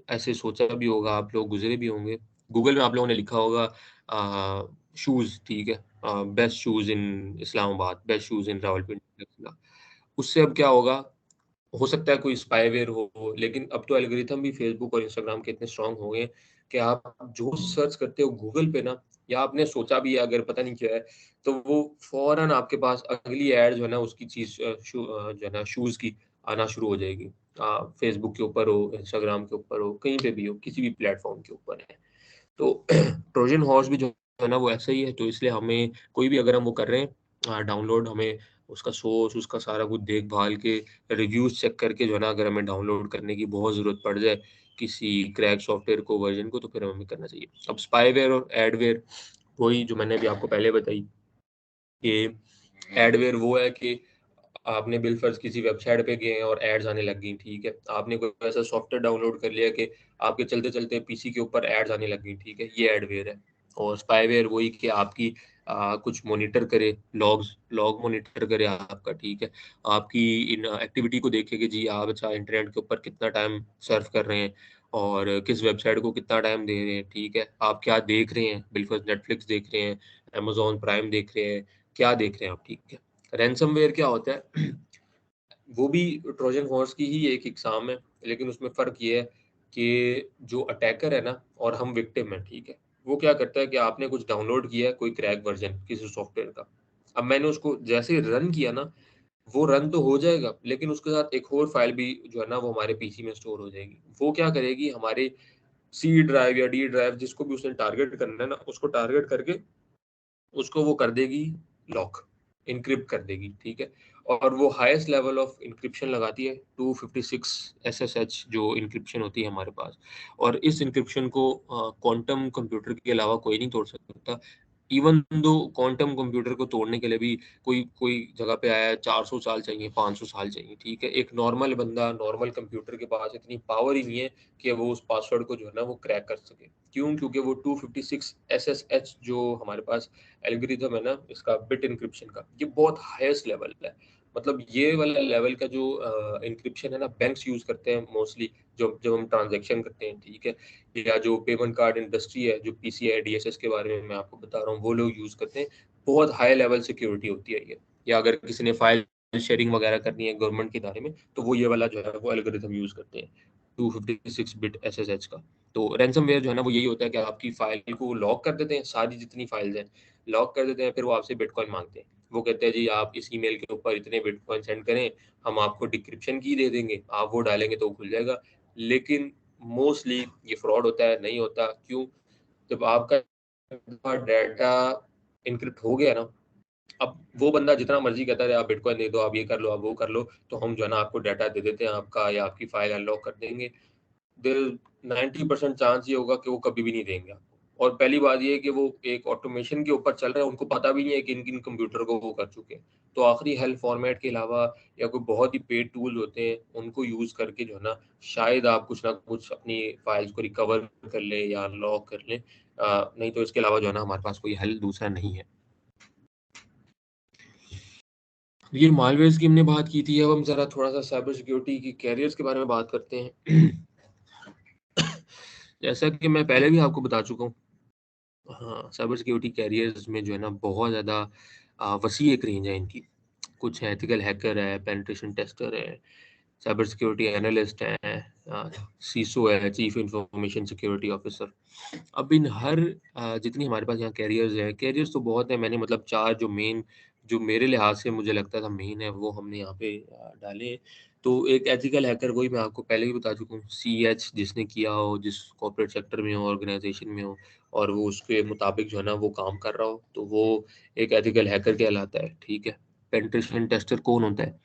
ऐसे सोचा भी होगा, आप लोग गुजरे भी होंगे, गूगल में आप लोगों ने लिखा होगा शूज़, ठीक है, बेस्ट शूज़ इन इस्लामाबाद, बेस्ट शूज़ इन रावलपिंडी। उससे अब क्या होगा, हो सकता है कोई स्पाईवेयर हो, लेकिन अब तो एल्गोरिथम भी फेसबुक और इंस्टाग्राम के इतने स्ट्रांग हो गए कि आप जो सर्च करते हो गूगल पे ना, या आपने सोचा भी है अगर पता नहीं क्या है, तो वो फौरन आपके पास अगली ऐड जो है ना उसकी चीज जो है ना शूज की आना शुरू हो जाएगी। फेसबुक के ऊपर हो, इंस्टाग्राम के ऊपर हो, कहीं पे भी हो, किसी भी प्लेटफॉर्म के ऊपर है। तो ट्रोजन हॉर्स भी जो है ना वो ऐसा ही है, तो इसलिए हमें कोई भी अगर हम वो कर रहे हैं डाउनलोड, हमें उसका सोर्स, उसका सारा कुछ देखभाल के रिव्यूज चेक करके जो है ना, अगर हमें डाउनलोड करने की बहुत ज़रूरत पड़ जाए किसी क्रैक सॉफ्टवेयर को, वर्जन को, तो फिर हमें करना चाहिए। अब स्पाईवेयर और एडवेयर, वही जो मैंने अभी आपको पहले बताई कि एडवेयर वो है कि आपने बिलफर्ज किसी वेबसाइट पे गए और एड्स आने लग गई, ठीक है, आपने कोई ऐसा सॉफ्टवेयर डाउनलोड कर लिया कि आपके चलते चलते पीसी के ऊपर एड्स आने लग गई, ठीक है, ये एडवेयर है। और स्पाईवेयर वही कि आपकी कुछ मॉनिटर करे, लॉग मॉनिटर करे आपका, ठीक है, आपकी इन एक्टिविटी को देखे कि जी आप अच्छा इंटरनेट के ऊपर कितना टाइम सर्फ कर रहे हैं और किस वेबसाइट को कितना टाइम दे रहे हैं, ठीक है, आप क्या देख रहे हैं, बिलफर्ज नेटफ्लिक्स देख रहे हैं, अमेजोन प्राइम देख रहे हैं, क्या देख रहे हैं आप, ठीक है। रैंसमवेयर क्या होता है वो भी ट्रोजन हॉर्स की ही एक एग्जाम है, लेकिन उसमें फ़र्क ये है कि जो अटैकर है ना और हम विक्टिम है, ठीक है, वो क्या करता है कि आपने कुछ डाउनलोड किया है, कोई क्रैक वर्जन किसी सॉफ्टवेयर का, अब मैंने उसको जैसे ही रन किया ना, वो रन तो हो जाएगा, लेकिन उसके साथ एक और फाइल भी जो है ना वो हमारे पीसी में स्टोर हो जाएगी। वो क्या करेगी, हमारे सी ड्राइव या डी ड्राइव जिसको भी उसने टारगेट करना है ना, उसको टारगेट करके उसको वो कर देगी लॉक, इनक्रिप्ट कर देगी, ठीक है, और वो हाईएस्ट लेवल ऑफ इंक्रिप्शन लगाती है 256 एसएसएच जो इंक्रिप्शन होती है हमारे पास। और इस इंक्रिप्शन को क्वांटम कंप्यूटर के अलावा कोई नहीं तोड़ सकता। इवन दो क्वांटम कंप्यूटर को तोड़ने के लिए भी कोई कोई जगह पे आया है 400 साल चाहिए, 500 साल चाहिए, ठीक है, एक नॉर्मल बंदा नॉर्मल कंप्यूटर के पास इतनी पावर ही नहीं है कि वो उस पासवर्ड को जो है ना वो क्रैक कर सके। क्यों? क्योंकि वो 256 एसएसएच जो हमारे पास एल्गोरिथम है ना इसका बिट इंक्रिप्शन का, ये बहुत हाईएस्ट लेवल है। मतलब ये वाला लेवल का जो इंक्रिप्शन है ना बैंक्स यूज करते हैं मोस्टली, जब जब हम ट्रांजैक्शन करते हैं, ठीक है, या जो पेमेंट कार्ड इंडस्ट्री है, जो पीसीआई डीएसएस के बारे में मैं आपको बता रहा हूँ, वो लोग यूज करते हैं। बहुत हाई लेवल सिक्योरिटी होती है ये। या अगर किसी ने फाइल शेयरिंग वगैरह करनी है गवर्नमेंट के इदारे में, तो वो ये वाला जो है वो एल्गोरिथम यूज करते हैं 256 बिट एसएसएच का। तो रैंसमवेयर जो है ना वो यही होता है कि आपकी फाइल को लॉक कर देते हैं, सारी जितनी फाइल्स हैं लॉक कर देते हैं, फिर वो आपसे बिटकॉइन मांगते हैं। वो कहते हैं जी आप इस ईमेल के ऊपर इतने बिटकॉइन सेंड करें, हम आपको डिक्रिप्शन की दे देंगे, आप वो डालेंगे तो वो खुल जाएगा। लेकिन मोस्टली ये फ्रॉड होता है, नहीं होता। क्यों? जब आपका डाटा इनक्रिप्ट हो गया ना, अब वो बंदा जितना मर्जी कहता है आप बिटकॉइन दे दो, आप ये कर लो, आप वो कर लो, तो हम जो है ना आपको डाटा दे देते हैं आपका, या आपकी फाइल अनलॉक कर देंगे। देयर 90% चांस ये होगा कि वो कभी भी नहीं देंगे आपको। और पहली बात ये है कि वो एक ऑटोमेशन के ऊपर चल रहे हैं, उनको पता भी नहीं है कि किन-किन कंप्यूटर को वो कर चुके हैं। तो आखिरी हेल्प फॉर्मेट के अलावा या कोई बहुत ही पेड टूल्स होते हैं, उनको यूज़ करके जो है ना शायद आप कुछ ना कुछ अपनी फाइल्स को रिकवर कर लें या अनलॉक कर लें। नहीं तो इसके अलावा जो है ना हमारे पास कोई हल दूसरा नहीं है। ये मालवेयर्स की हमने बात की थी, अब हम ज़रा थोड़ा-सा साइबर सिक्योरिटी की कैरियर्स के बारे में बात करते हैं। जैसा कि मैं पहले भी आपको बता चुका हूँ, हाँ, साइबर सिक्योरिटी कैरियर्स में जो है ना बहुत ज़्यादा वसीह एक रेंज है इनकी। कुछ एथिकल हैकर है, पेनिट्रेशन टेस्टर है, साइबर सिक्योरिटी एनालिस्ट हैं, सीसो है, चीफ इंफॉर्मेशन सिक्योरिटी ऑफिसर। अब इन हर जितनी हमारे पास यहाँ कैरियर्स हैं, कैरियर्स तो बहुत हैं, मैंने मतलब 4 जो मेन, जो मेरे लिहाज से मुझे लगता था मेन है, वो हमने यहाँ पे डाले हैं। तो एक एथिकल हैकर, वही मैं आपको पहले भी बता चुका हूँ, सीएच जिसने किया हो, जिस कॉर्पोरेट सेक्टर में हो, ऑर्गेनाइजेशन में हो, और वो उसके मुताबिक जो है ना वो काम कर रहा हो, तो वो एक एथिकल हैकर कहलाता है, ठीक है। पेनिट्रेशन टेस्टर कौन होता है?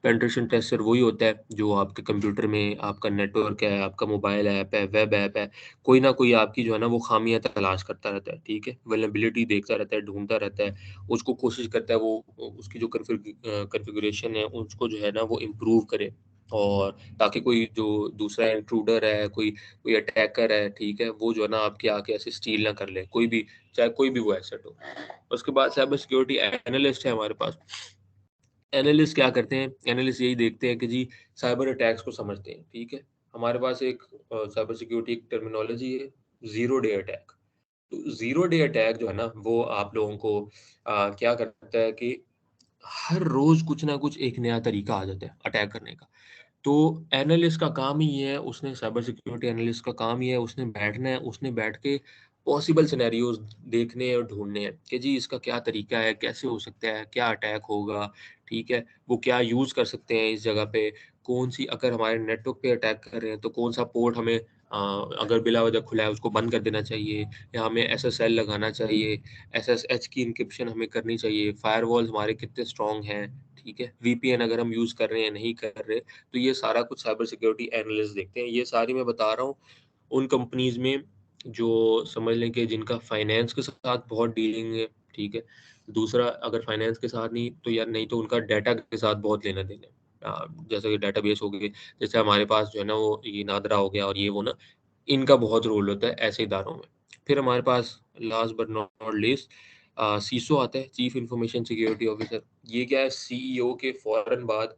पेनिट्रेशन टेस्टर वही होता है जो आपके कंप्यूटर में आपका नेटवर्क है, आपका मोबाइल ऐप है, वेब ऐप है, कोई ना कोई आपकी जो है ना वो खामियां तलाश करता रहता है, ठीक है, वल्नरेबिलिटी देखता रहता है, ढूंढता रहता है, उसको कोशिश करता है वो उसकी जो कॉन्फ़िगरेशन है उसको जो है ना वो इम्प्रूव करे। और ताकि कोई जो दूसरा इंट्रूडर है, कोई अटैकर है, ठीक है, वो जो है ना आपके आके ऐसे स्टील ना कर ले, कोई भी, चाहे कोई भी वो एसेट हो। उसके बाद साइबर सिक्योरिटी एनालिस्ट है हमारे पास। एनालिस्ट क्या करते हैं? एनालिस्ट यही देखते हैं कि जी साइबर अटैक्स को समझते हैं, ठीक है। हमारे पास एक साइबर सिक्योरिटी एक टर्मिनोलॉजी है, जीरो डे अटैक। तो जीरो डे अटैक जो है ना वो आप लोगों को क्या करता है कि हर रोज कुछ ना कुछ एक नया तरीका आ जाता है अटैक करने का। तो एनालिस्ट का काम ही ये है, उसने साइबर सिक्योरिटी एनालिस्ट का काम ही है, उसने बैठना है, उसने बैठ के पॉसिबल सिनेरियोज देखने हैं और ढूंढने हैं कि जी इसका क्या तरीका है, कैसे हो सकता है, क्या अटैक होगा, ठीक है, वो क्या यूज कर सकते हैं इस जगह पे, कौन सी, अगर हमारे नेटवर्क पे अटैक कर रहे हैं तो कौन सा पोर्ट हमें अगर बिला वजह खुला है उसको बंद कर देना चाहिए, या हमें SSL लगाना चाहिए, SSH की इंक्रिप्शन हमें करनी चाहिए, फायरवॉल्स हमारे कितने स्ट्रॉन्ग हैं, ठीक है, VPN अगर हम यूज कर रहे हैं नहीं कर रहे। तो ये सारा कुछ साइबर सिक्योरिटी एनालिस्ट देखते हैं। ये सारी मैं बता रहा हूँ उन कंपनीज में जो समझ लें कि जिनका फाइनेंस के साथ बहुत डीलिंग है, ठीक है। दूसरा, अगर फाइनेंस के साथ नहीं तो यार, नहीं तो उनका डाटा के साथ बहुत लेना देना है। जैसे कि डाटाबेस हो गए, जैसे हमारे पास जो है ना वो ये नादरा हो गया और ये वो ना, इनका बहुत रोल होता है ऐसे इदारों में। फिर हमारे पास लास्ट बट नॉट लीस्ट सीसो आता है, चीफ इंफॉर्मेशन सिक्योरिटी ऑफिसर। ये क्या है? CEO के फौरन बाद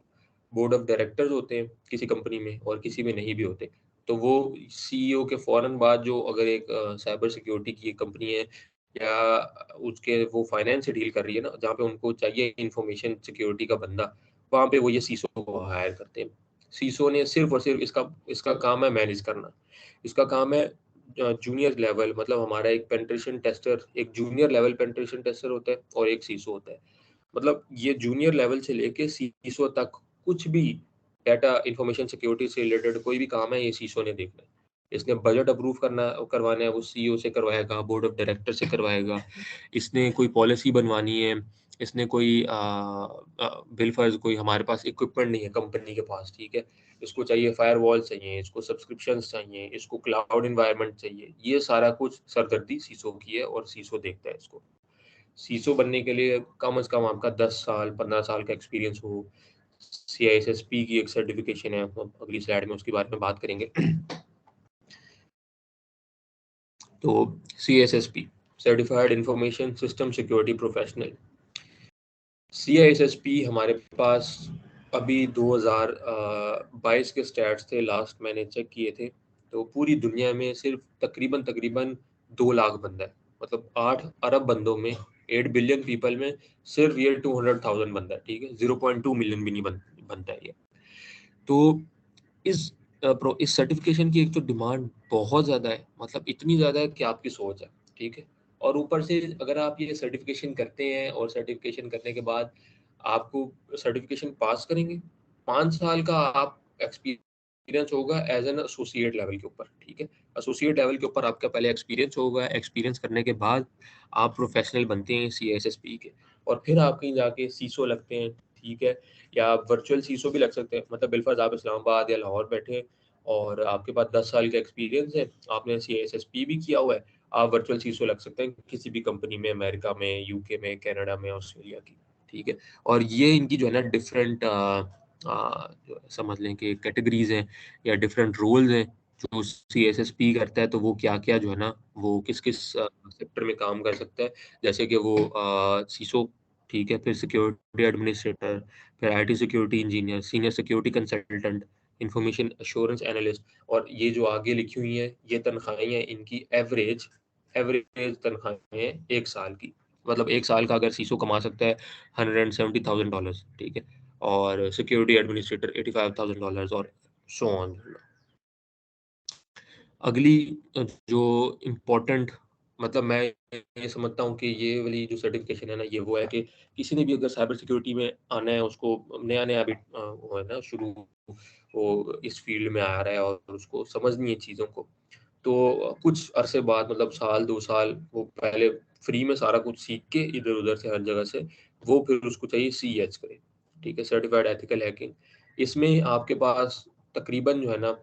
बोर्ड ऑफ डायरेक्टर्स होते हैं किसी कंपनी में, और किसी में नहीं भी होते। तो वो CEO के फौरन बाद जो अगर एक साइबर सिक्योरिटी की एक कंपनी है, या उसके वो फाइनेंस से डील कर रही है ना, जहाँ पे उनको चाहिए इंफॉर्मेशन सिक्योरिटी का बंदा, वहाँ पे वो ये सीसो को हायर करते हैं। सीसो ने सिर्फ और सिर्फ इसका इसका काम है मैनेज करना। इसका काम है जूनियर लेवल, मतलब हमारा एक पेनिट्रेशन टेस्टर, एक जूनियर लेवल पेनिट्रेशन टेस्टर होता है और एक सीसो होता है। मतलब ये जूनियर लेवल से लेके सीसो तक कुछ भी डाटा इंफॉर्मेशन सिक्योरिटी से रिलेटेड कोई भी काम है, ये सीसो ने देखना है। इसने बजट अप्रूव करवाना है, वो CEO से करवाएगा, बोर्ड ऑफ डायरेक्टर से करवाएगा। इसने कोई पॉलिसी बनवानी है, इसने कोई बिलफर्ज, कोई हमारे पास इक्विपमेंट नहीं है कंपनी के पास, ठीक है, इसको चाहिए फायरवॉल चाहिए, इसको सब्सक्रिप्शंस चाहिए, इसको क्लाउड एनवायरनमेंट चाहिए, ये सारा कुछ सरदर्दी सीसो की है और सीसो देखता है इसको। सीसो बनने के लिए कम से कम आपका 10 साल 15 साल का एक्सपीरियंस हो। CISSP की एक सर्टिफिकेशन है, हम अगली स्लाइड में उसके बारे में बात करेंगे। तो CISSP certified information system security professional. CISSP हमारे पास अभी 2022 के स्टैट्स थे, लास्ट मैंने चेक किए थे, तो पूरी दुनिया में सिर्फ तकरीबन 2 लाख बंदा है। मतलब 8 अरब बंदों में, 8 बिलियन पीपल में सिर्फ ये 200,000 बंदा है, ठीक है, 0.2 मिलियन भी नहीं बनता है ये। तो इस इस सर्टिफिकेशन की एक तो डिमांड बहुत ज़्यादा है, मतलब इतनी ज़्यादा है कि आपकी सोच है, ठीक है। और ऊपर से अगर आप ये सर्टिफिकेशन करते हैं और सर्टिफिकेशन करने के बाद आपको सर्टिफिकेशन पास करेंगे, 5 साल का आप एक्सपीरियंस होगा एज एन एसोसिएट लेवल के ऊपर, ठीक है। एसोसिएट लेवल के ऊपर आपका पहले एक्सपीरियंस होगा, एक्सपीरियंस करने के बाद आप प्रोफेशनल बनते हैं CISSP के, और फिर आप कहीं जाके सीसो लगते हैं, ठीक है। या आप वर्चुअल सीसो भी लग सकते हैं, मतलब बिलफर्ज आप इस्लामाबाद या लाहौर बैठे हैं और आपके पास 10 साल का एक्सपीरियंस है, आपने CISSP भी किया हुआ है, आप वर्चुअल सीसो लग सकते हैं किसी भी कंपनी में, अमेरिका में, UK में, कनाडा में, ऑस्ट्रेलिया की, ठीक है। और ये इनकी जो है ना डिफरेंट समझ लें कि कैटेगरीज हैं या डिफरेंट रोल्स हैं जो CISSP करता है। तो वो क्या क्या जो है ना वो किस किस सेक्टर में काम कर सकता है, जैसे कि वो सीसो, ठीक है, फिर सिक्योरिटी एडमिनिस्ट्रेटर, फिर IT security engineer, senior security consultant, information assurance analyst. और ये जो आगे लिखी हुई हैं ये तनख्वाहें हैं इनकी, एवरेज एवरेज तनख्वाहें हैं 1 साल की। मतलब 1 साल का अगर सीसो कमा सकता है $170,000, ठीक है, और सिक्योरिटी एडमिनिस्ट्रेटर $85,000 और सो ऑन। अगली जो इम्पोर्टेंट, मतलब मैं ये समझता हूँ कि ये वाली जो सर्टिफिकेशन है ना, ये वो है कि किसी ने भी अगर साइबर सिक्योरिटी में आना है, उसको नया नया अभी वो है ना शुरू, वो इस फील्ड में आ रहा है और उसको समझनी है चीज़ों को, तो कुछ अरसे बाद, मतलब साल 2 साल, वो पहले फ्री में सारा कुछ सीख के इधर उधर से हर जगह से, वो फिर उसको चाहिए CEH करे, ठीक है, सर्टिफाइड एथिकल हैकिंग। इसमें आपके पास तकरीबन जो है ना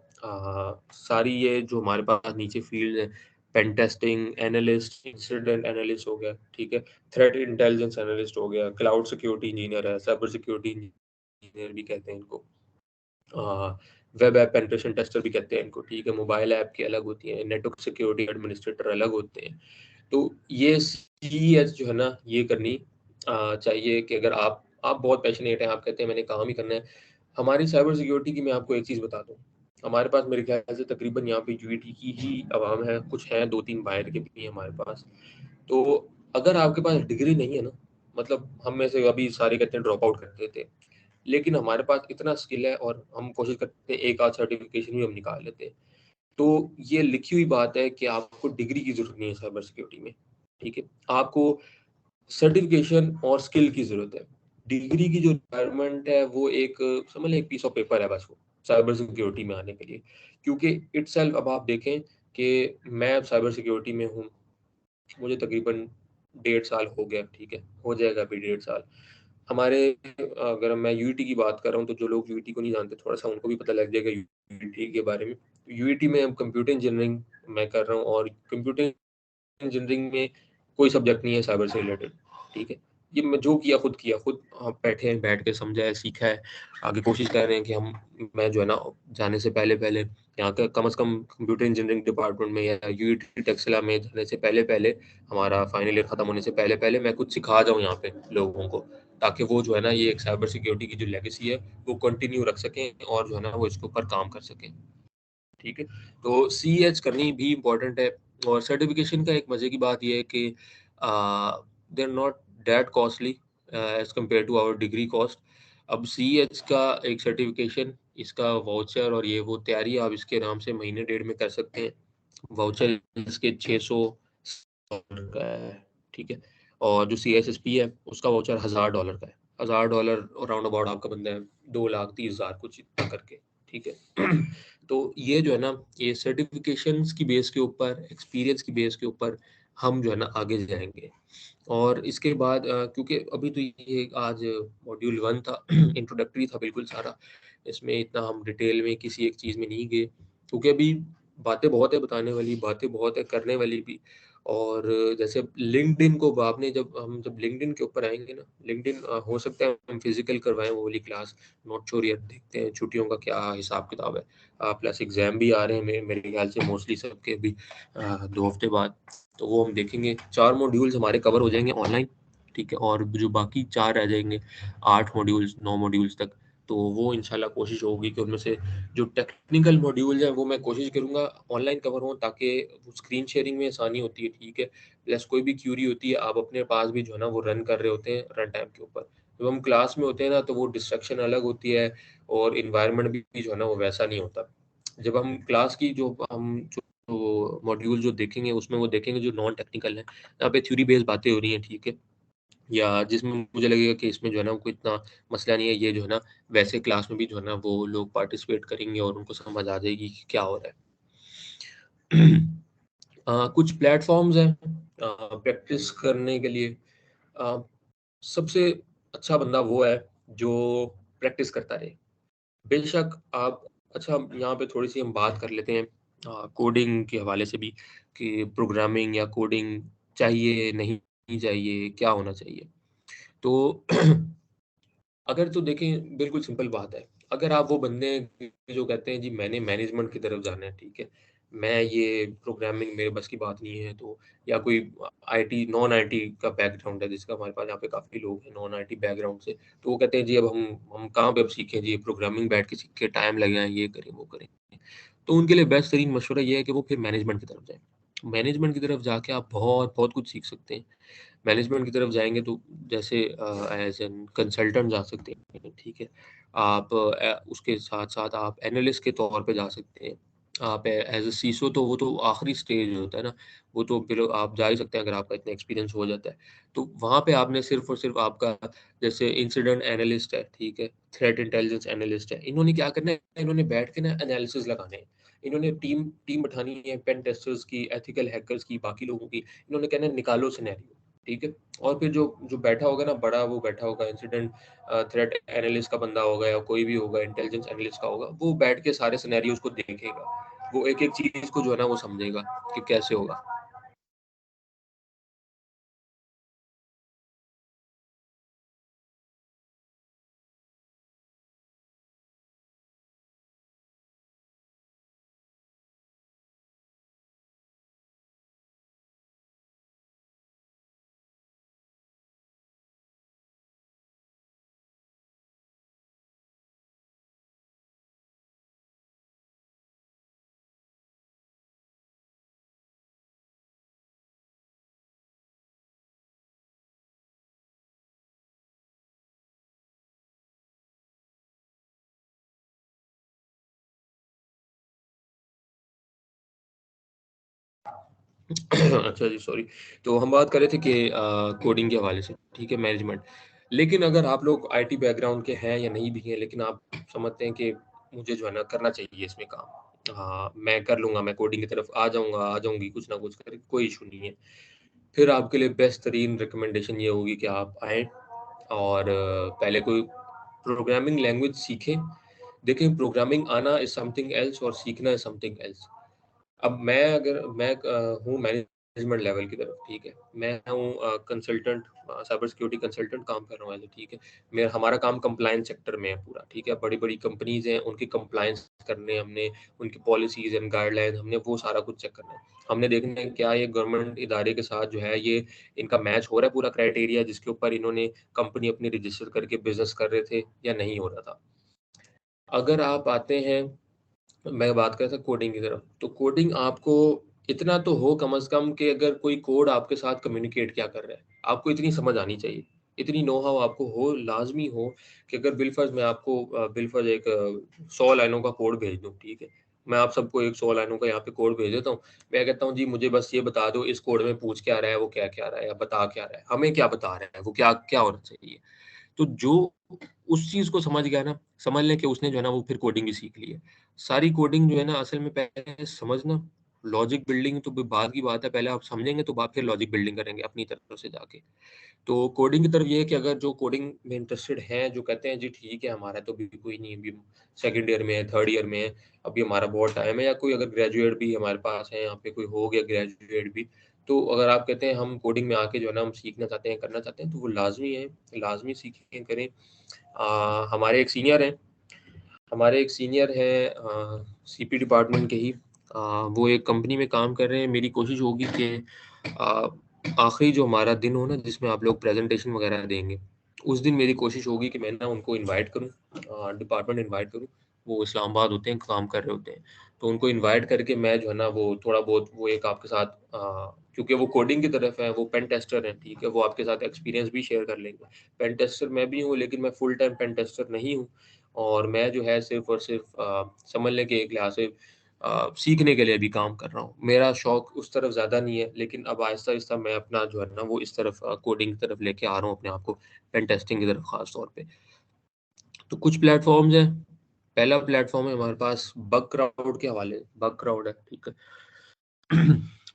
सारी ये जो हमारे पास नीचे फील्ड है, pen testing analyst, incident analyst हो गया, ठीक है, थ्रेट इंटेलिजेंस एनालिस्ट हो गया, क्लाउड सिक्योरिटी इंजीनियर है, साइबर सिक्योरिटी इंजीनियर भी कहते हैं इनको, वेब ऐप पेनिट्रेशन टेस्टर भी कहते हैं इनको, ठीक है। मोबाइल ऐप की अलग होती है, नेटवर्क सिक्योरिटी एडमिनिस्ट्रेटर अलग होते हैं। तो ये CES जो है ना, ये करनी चाहिए कि अगर आप बहुत पैशनेट हैं, आप कहते हैं मैंने काम ही करना है। हमारी साइबर सिक्योरिटी की मैं आपको एक चीज़ बता दूं, हमारे पास मेरे ख्याल से तकरीबन यहाँ पे यूएटी की ही आवाम है, कुछ हैं 2-3 बाहर के भी हैं हमारे पास। तो अगर आपके पास डिग्री नहीं है ना, मतलब हम में से अभी सारे कहते हैं ड्रॉप आउट करते थे, लेकिन हमारे पास इतना स्किल है और हम कोशिश करते हैं एक आध सर्टिफिकेशन भी हम निकाल लेते हैं। तो ये लिखी हुई बात है कि आपको डिग्री की जरूरत नहीं है साइबर सिक्योरिटी में, ठीक है। आपको सर्टिफिकेशन और स्किल की जरूरत है। डिग्री की जो रिक्वायरमेंट है वो एक समझ लें एक पीस ऑफ पेपर है बस, वो साइबर सिक्योरिटी में आने के लिए। क्योंकि इटसेल्फ अब आप देखें कि मैं साइबर सिक्योरिटी में हूँ, मुझे तकरीबन 1.5 साल हो गया, ठीक है, हो जाएगा अभी 1.5 साल। हमारे अगर मैं यूईटी की बात कर रहा हूँ, तो जो लोग यूईटी को नहीं जानते थोड़ा सा उनको भी पता लग जाएगा यूईटी के बारे में। यूईटी में अब कंप्यूटर इंजीनियरिंग मैं कर रहा हूँ, और कंप्यूटर इंजीनियरिंग में कोई सब्जेक्ट नहीं है साइबर से रिलेटेड, ठीक है। ये मैं जो किया खुद किया, खुद बैठे हैं, बैठ के समझा है, सीखा है। आगे कोशिश कर रहे हैं कि मैं जो है ना जाने से पहले पहले यहाँ का कम से कम कंप्यूटर इंजीनियरिंग डिपार्टमेंट में या यूईटी टेक्सला में जाने से पहले पहले, हमारा फाइनल ईयर खत्म होने से पहले पहले मैं कुछ सिखा जाऊँ यहाँ पे लोगों को, ताकि वो जो है ना ये एक साइबर सिक्योरिटी की जो लेगेसी है वो कंटिन्यू रख सकें और जो है ना वो इसके ऊपर काम कर सकें, ठीक है। तो CEH करनी भी इम्पोर्टेंट है। और सर्टिफिकेशन का एक मजे की बात यह है कि they are not that costly as compare to our degree cost. अब CEH का एक सर्टिफिकेशन, इसका वाउचर और ये वो तैयारी आप इसके आराम से महीने डेढ़ में कर सकते हैं। वाउचर इसके 600 डॉलर का है, ठीक है। और जो CSSP है उसका वाउचर $1000 का है। $1000 राउंड अबाउट आपका बनता है 2,30,000 कुछ इतना करके, ठीक है। तो ये जो है ना, ये सर्टिफिकेशंस की बेस के ऊपर, एक्सपीरियंस की बेस के ऊपर हम जो है ना आगे जाएंगे। और इसके बाद क्योंकि अभी तो ये आज मॉड्यूल 1 था, इंट्रोडक्टरी था बिल्कुल सारा, इसमें इतना हम डिटेल में किसी एक चीज़ में नहीं गए, क्योंकि अभी बातें बहुत है, बताने वाली बातें बहुत है, करने वाली भी। और जैसे लिंक्डइन को आपने जब लिंक्डइन के ऊपर आएंगे ना, लिंक्डइन हो सकता है हम फिजिकल करवाएं वो वाली क्लास, नॉट श्योर यार, देखते हैं छुट्टियों का क्या हिसाब किताब है। प्लस एग्जाम भी आ रहे हैं मेरे ख्याल से मोस्टली सबके अभी 2 हफ्ते बाद। तो वो हम देखेंगे, 4 मॉड्यूल्स हमारे कवर हो जाएंगे ऑनलाइन, ठीक है। और जो बाकी 4 रह जाएंगे, 8 मॉड्यूल्स 9 मॉड्यूल्स तक, तो वो इंशाल्लाह कोशिश होगी कि उनमें से जो टेक्निकल मॉड्यूल्स हैं वो मैं कोशिश करूंगा ऑनलाइन कवर हों, ताकि स्क्रीन शेयरिंग में आसानी होती है, ठीक है। प्लस कोई भी क्यूरी होती है, आप अपने पास भी जो है ना वो रन कर रहे होते हैं रन टाइम के ऊपर। जब हम क्लास में होते हैं ना तो वो डिस्ट्रक्शन अलग होती है, और इन्वायरमेंट भी जो है ना वो वैसा नहीं होता। जब हम क्लास की जो मॉड्यूल जो देखेंगे उसमें वो देखेंगे जो नॉन टेक्निकल है, यहाँ पे थ्योरी बेस्ड बातें हो रही हैं, ठीक है, या जिसमें मुझे लगेगा कि इसमें जो है ना कोई इतना मसला नहीं है, ये जो है ना वैसे क्लास में भी जो है ना वो लोग पार्टिसिपेट करेंगे और उनको समझ आ जाएगी कि क्या हो रहा है। कुछ प्लेटफॉर्म्स हैं प्रैक्टिस करने के लिए। अ, सबसे अच्छा बंदा वो है जो प्रैक्टिस करता रहे। बेशक आप, अच्छा यहाँ पे थोड़ी सी हम बात कर लेते हैं कोडिंग के हवाले से भी, कि प्रोग्रामिंग या कोडिंग चाहिए नहीं चाहिए, क्या होना चाहिए। तो अगर तो देखें, बिल्कुल सिंपल बात है, अगर आप वो बंदे हैं जो कहते हैं जी मैंने मैनेजमेंट की तरफ जाना है, ठीक है, मैं ये प्रोग्रामिंग मेरे बस की बात नहीं है, तो या कोई आईटी नॉन आईटी का बैकग्राउंड है, जिसका हमारे पास यहाँ पे काफ़ी लोग हैं नॉन आईटी बैकग्राउंड से, तो वो कहते हैं जी अब हम कहाँ पे अब सीखें जी, प्रोग्रामिंग बैठ के सीख के टाइम लगे, ये करें वो करें। तो उनके लिए बेस्ट तरीन मशवरा ये है कि वो फिर मैनेजमेंट की तरफ जाएँ। मैनेजमेंट की तरफ जाके आप बहुत बहुत कुछ सीख सकते हैं। मैनेजमेंट की तरफ जाएँगे तो जैसे एज़ एन कंसल्टेंट जा सकते हैं, ठीक है। आप उसके साथ-साथ आप एनालिस्ट के तौर पे जा सकते हैं। आप एज़ अ सीसो, तो वो तो आखिरी स्टेज होता है ना, वो तो फिर आप जा ही सकते हैं अगर आपका इतना एक्सपीरियंस हो जाता है। तो वहाँ पे आपने सिर्फ़ और सिर्फ़ आपका, जैसे इंसिडेंट एनालिस्ट है, ठीक है, थ्रेट इंटेलिजेंस एनालिस्ट है, इन्होंने क्या करना है, इन्होंने बैठ के ना एनालिसिस लगाने हैं। इन्होंने टीम टीम बैठानी है, पेन टेस्टर्स की, एथिकल हैकर्स की, बाकी लोगों की। इन्होंने कहना है निकालो सिनेरियो, ठीक है। और फिर जो जो बैठा होगा ना बड़ा, वो बैठा होगा इंसिडेंट थ्रेट एनालिस्ट का बंदा होगा या कोई भी होगा इंटेलिजेंस एनालिस्ट का होगा, वो बैठ के सारे सिनेरियोज को देखेगा, वो एक एक चीज को जो है ना वो समझेगा कि कैसे होगा। अच्छा जी, सॉरी। तो हम बात कर रहे थे कि कोडिंग के हवाले से, ठीक है, मैनेजमेंट। लेकिन अगर आप लोग आईटी बैकग्राउंड के हैं या नहीं भी हैं, लेकिन आप समझते हैं कि मुझे जो है ना करना चाहिए इसमें काम, हाँ मैं कर लूंगा, मैं कोडिंग की तरफ आ जाऊंगा, आ जाऊंगी, कुछ ना कुछ कर, कोई इशू नहीं है। फिर आपके लिए बेस्ट तरीन रिकमेंडेशन ये होगी कि आप आएँ और पहले कोई प्रोग्रामिंग लैंग्वेज सीखें। देखें, प्रोग्रामिंग आना इज समथिंग एल्स और सीखना इज समथिंग एल्स। अब मैं हूँ मैनेजमेंट लेवल की तरफ, ठीक है, मैं हूँ कंसल्टेंट, साइबर सिक्योरिटी कंसल्टेंट काम कर रहा हूँ ऐसे, ठीक है। मेरा हमारा काम कंप्लायंस सेक्टर में है पूरा, ठीक है। बड़ी बड़ी कंपनीज हैं, उनकी कंप्लायंस करने हमने, उनकी पॉलिसीज एंड गाइडलाइन हमने वो सारा कुछ चेक करना है। हमने देखना है क्या ये गवर्नमेंट इदारे के साथ जो है ये इनका मैच हो रहा है पूरा क्राइटेरिया जिसके ऊपर इन्होंने कंपनी अपनी रजिस्टर करके बिजनेस कर रहे थे या नहीं हो रहा था। अगर आप आते हैं, मैं बात कर रहा था कोडिंग की तरफ, तो कोडिंग आपको इतना तो हो कम से कम कि अगर कोई कोड आपके साथ कम्युनिकेट क्या कर रहा है, आपको इतनी समझ आनी चाहिए, इतनी नो हाउ आपको हो, लाजमी हो कि अगर बिलफर्ज मैं आपको बिलफर्ज एक 100 लाइनों का कोड भेज दूं, ठीक है, मैं आप सबको एक 100 लाइनों का यहाँ पे कोड भेज देता हूँ। मैं कहता हूँ जी मुझे बस ये बता दो इस कोड में पूछ क्या रहा है, वो क्या क्या रहा है, या बता क्या रहा है, हमें क्या बता रहा है, वो क्या क्या होना चाहिए। तो जो उस चीज़ को समझ गया ना, समझ लें कि उसने जो है ना वो फिर कोडिंग ही सीख ली है। सारी कोडिंग जो है ना असल में पहले समझना, लॉजिक बिल्डिंग तो बाद की बात है, पहले आप समझेंगे तो बाद फिर लॉजिक बिल्डिंग करेंगे अपनी तरफ से जाके। तो कोडिंग की तरफ ये है कि अगर जो कोडिंग में इंटरेस्टेड हैं, जो कहते हैं जी ठीक है हमारा तो अभी कोई नहीं, अभी सेकंड ईयर में है, थर्ड ईयर में है, अभी हमारा बहुत टाइम है, या कोई अगर ग्रेजुएट भी हमारे पास है यहाँ पे, कोई हो गया ग्रेजुएट भी, तो अगर आप कहते हैं हम कोडिंग में आके जो है ना हम सीखना चाहते हैं, करना चाहते हैं, तो वो लाजमी है, लाजमी सीखें, करें। हमारे एक सीनियर हैं, हमारे एक सीनियर हैं सीपी डिपार्टमेंट के ही, वो एक कंपनी में काम कर रहे हैं। मेरी कोशिश होगी कि आखिरी जो हमारा दिन हो ना जिसमें आप लोग प्रेजेंटेशन वगैरह देंगे, उस दिन मेरी कोशिश होगी कि मैं ना उनको इनवाइट करूं, डिपार्टमेंट इनवाइट करूं। वो इस्लामाबाद होते हैं, काम कर रहे होते हैं, तो उनको इनवाइट करके मैं जो है ना वो थोड़ा बहुत वो एक आपके साथ, क्योंकि वो कोडिंग की तरफ है, वो पेन टेस्टर हैं, ठीक है, वो आपके साथ एक्सपीरियंस भी शेयर कर लेंगे। पेन टेस्टर मैं भी हूँ, लेकिन मैं फुल टाइम पेन टेस्टर नहीं हूँ, और मैं जो है सिर्फ और सिर्फ समझ लें कि एक लिहाज से सीखने के लिए भी काम कर रहा हूँ। मेरा शौक उस तरफ ज़्यादा नहीं है, लेकिन अब आहिस्ता-आहिस्ता मैं अपना जो है ना वो इस तरफ कोडिंग की तरफ लेके आ रहा हूँ अपने आप को, पेन टेस्टिंग की तरफ ख़ास तौर पे। तो कुछ प्लेटफ़ॉर्म्स हैं, पहला प्लेटफ़ॉर्म है हमारे पास बग क्राउड के हवाले, बग क्राउड है, ठीक है।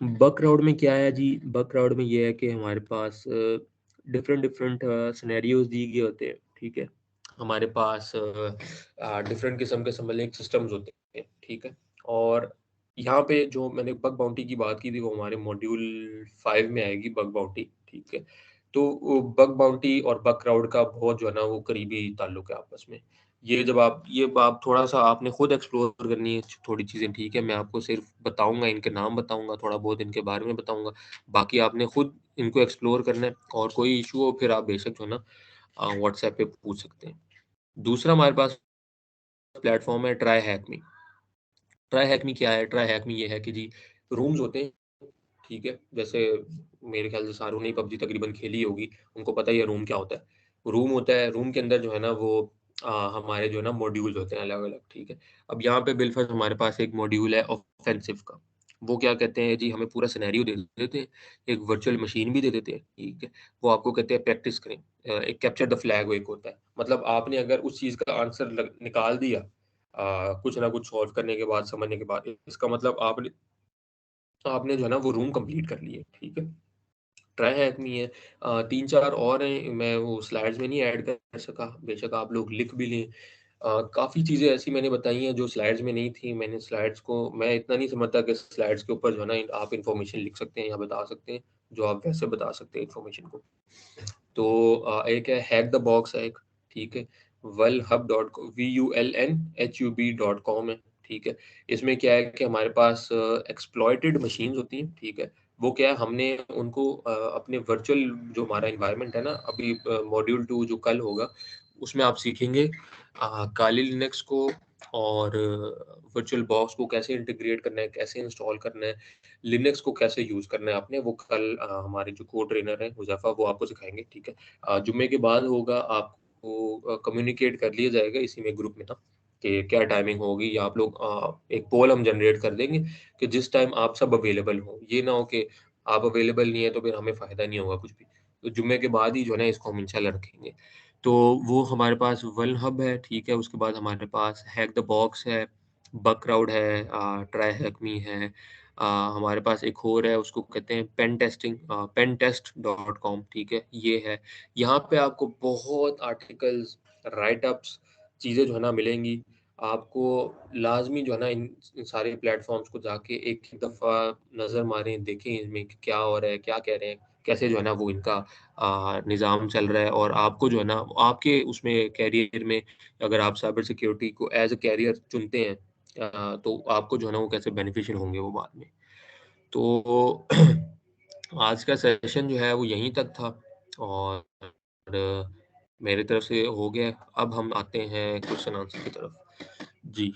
बग क्राउड में क्या है जी, बग क्राउड में ये है कि हमारे पास डिफरेंट डिफरेंट सिनेरियोज दिए गए होते हैं, ठीक है। हमारे पास डिफरेंट किस्म के समझ सिस्टम्स होते हैं, ठीक है। और यहाँ पे जो मैंने बग बाउंटी की बात की थी वो हमारे मॉड्यूल 5 में आएगी, बग बाउंटी, ठीक है। तो बग बाउंटी और बग क्राउड का बहुत जो है ना वो करीबी ताल्लुक है आपस में। ये जब आप ये आप थोड़ा-सा आपने खुद एक्सप्लोर करनी है थोड़ी चीज़ें, ठीक है? मैं आपको सिर्फ़ बताऊँगा, इनके नाम बताऊँगा, थोड़ा बहुत इनके बारे में बताऊँगा। बाकी आपने खुद इनको एक्सप्लोर करना है, और कोई इश्यू हो फिर आप बेशक जो है ना व्हाट्सऐप पे पूछ सकते हैं। दूसरा हमारे पास प्लेटफ़ॉर्म है ट्राई हैक मी। ट्राई हैक मी क्या है? ट्राई हैक मी ये है कि जी रूम्स होते हैं, ठीक है? जैसे मेरे ख्याल से सारों ने पबजी तकरीबन खेली होगी, उनको पता ही है रूम क्या होता है। रूम होता है, रूम के अंदर जो है ना वो हमारे जो है ना मॉड्यूल्स होते हैं अलग-अलग, ठीक है? अब यहाँ पे बिलफर्ज़ हमारे पास एक मॉड्यूल है ऑफेंसिव का। वो क्या कहते हैं जी, हमें पूरा सिनेरियो दे देते हैं, एक वर्चुअल मशीन भी दे देते हैं, ठीक है? वो आपको कहते हैं प्रैक्टिस करें। एक कैप्चर द फ्लैग वो एक होता है। मतलब आपने अगर उस चीज़ का आंसर निकाल दिया कुछ ना कुछ सॉल्व करने के बाद, समझने के बाद, इसका मतलब आपने आपने जो है ना वो रूम कंप्लीट कर ली है, ठीक है? ट्राई हैक नहीं है। 3-4 और हैं, मैं वो स्लाइड्स में नहीं ऐड कर सका, बेशक आप लोग लिख भी लें। काफ़ी चीज़ें ऐसी मैंने बताई हैं जो स्लाइड्स में नहीं थी, मैंने स्लाइड्स को मैं इतना नहीं समझता कि स्लाइड्स के ऊपर जो है ना आप इन्फॉर्मेशन लिख सकते हैं या बता सकते हैं, जो आप वैसे बता सकते हैं इन्फॉर्मेशन को। तो एक है हैक द बॉक्स है एक, ठीक है? vulhub.com vulnhub.com है, ठीक है? इसमें क्या है कि हमारे पास एक्सप्लॉइटेड मशीन्स होती हैं, ठीक है? वो क्या है हमने उनको अपने वर्चुअल जो हमारा एनवायरनमेंट है ना, अभी मॉड्यूल 2 जो कल होगा, उसमें आप सीखेंगे काली लिनक्स को, और वर्चुअल बॉक्स को कैसे इंटीग्रेट करना है, कैसे इंस्टॉल करना है, लिनक्स को कैसे यूज़ करना है आपने, वो कल हमारे जो को ट्रेनर हैं हुज़ैफ़ा वो आपको सिखाएँगे, ठीक है? जुम्मे के बाद होगा, आपको कम्युनिकेट कर लिया जाएगा इसी में ग्रुप में ना। कि क्या टाइमिंग होगी, या आप लोग एक पोल हम जनरेट कर देंगे कि जिस टाइम आप सब अवेलेबल हो। ये ना हो कि आप अवेलेबल नहीं है तो फिर हमें फ़ायदा नहीं होगा कुछ भी। तो जुम्मे के बाद ही जो है ना इसको हम इंशाल्लाह रखेंगे। तो वो हमारे पास वल्न हब है, ठीक है। उसके बाद हमारे पास हैक द बॉक्स है, बग क्राउड है, ट्राई हैक मी है। हमारे पास एक और है, उसको कहते हैं पेन टेस्टिंग, pentest.com, ठीक है, ये है। यहाँ पे आपको बहुत आर्टिकल्स, राइटअप्स, चीज़ें जो है ना मिलेंगी। आपको लाज़मी जो है ना इन सारे प्लेटफ़ॉर्म्स को जाके एक दफ़ा नज़र मारें, देखें इनमें कि क्या हो रहा है, क्या कह रहे हैं, कैसे जो है ना वो इनका निज़ाम चल रहा है। और आपको जो है ना आपके उसमें करियर में अगर आप साइबर सिक्योरिटी को एज़ अ करियर चुनते हैं, तो आपको जो है ना वो कैसे बेनिफिशियल होंगे वो बाद में। तो आज का सेशन जो है वो यहीं तक था, और मेरी तरफ से हो गया। अब हम आते हैं क्वेश्चन आंसर की तरफ। जी।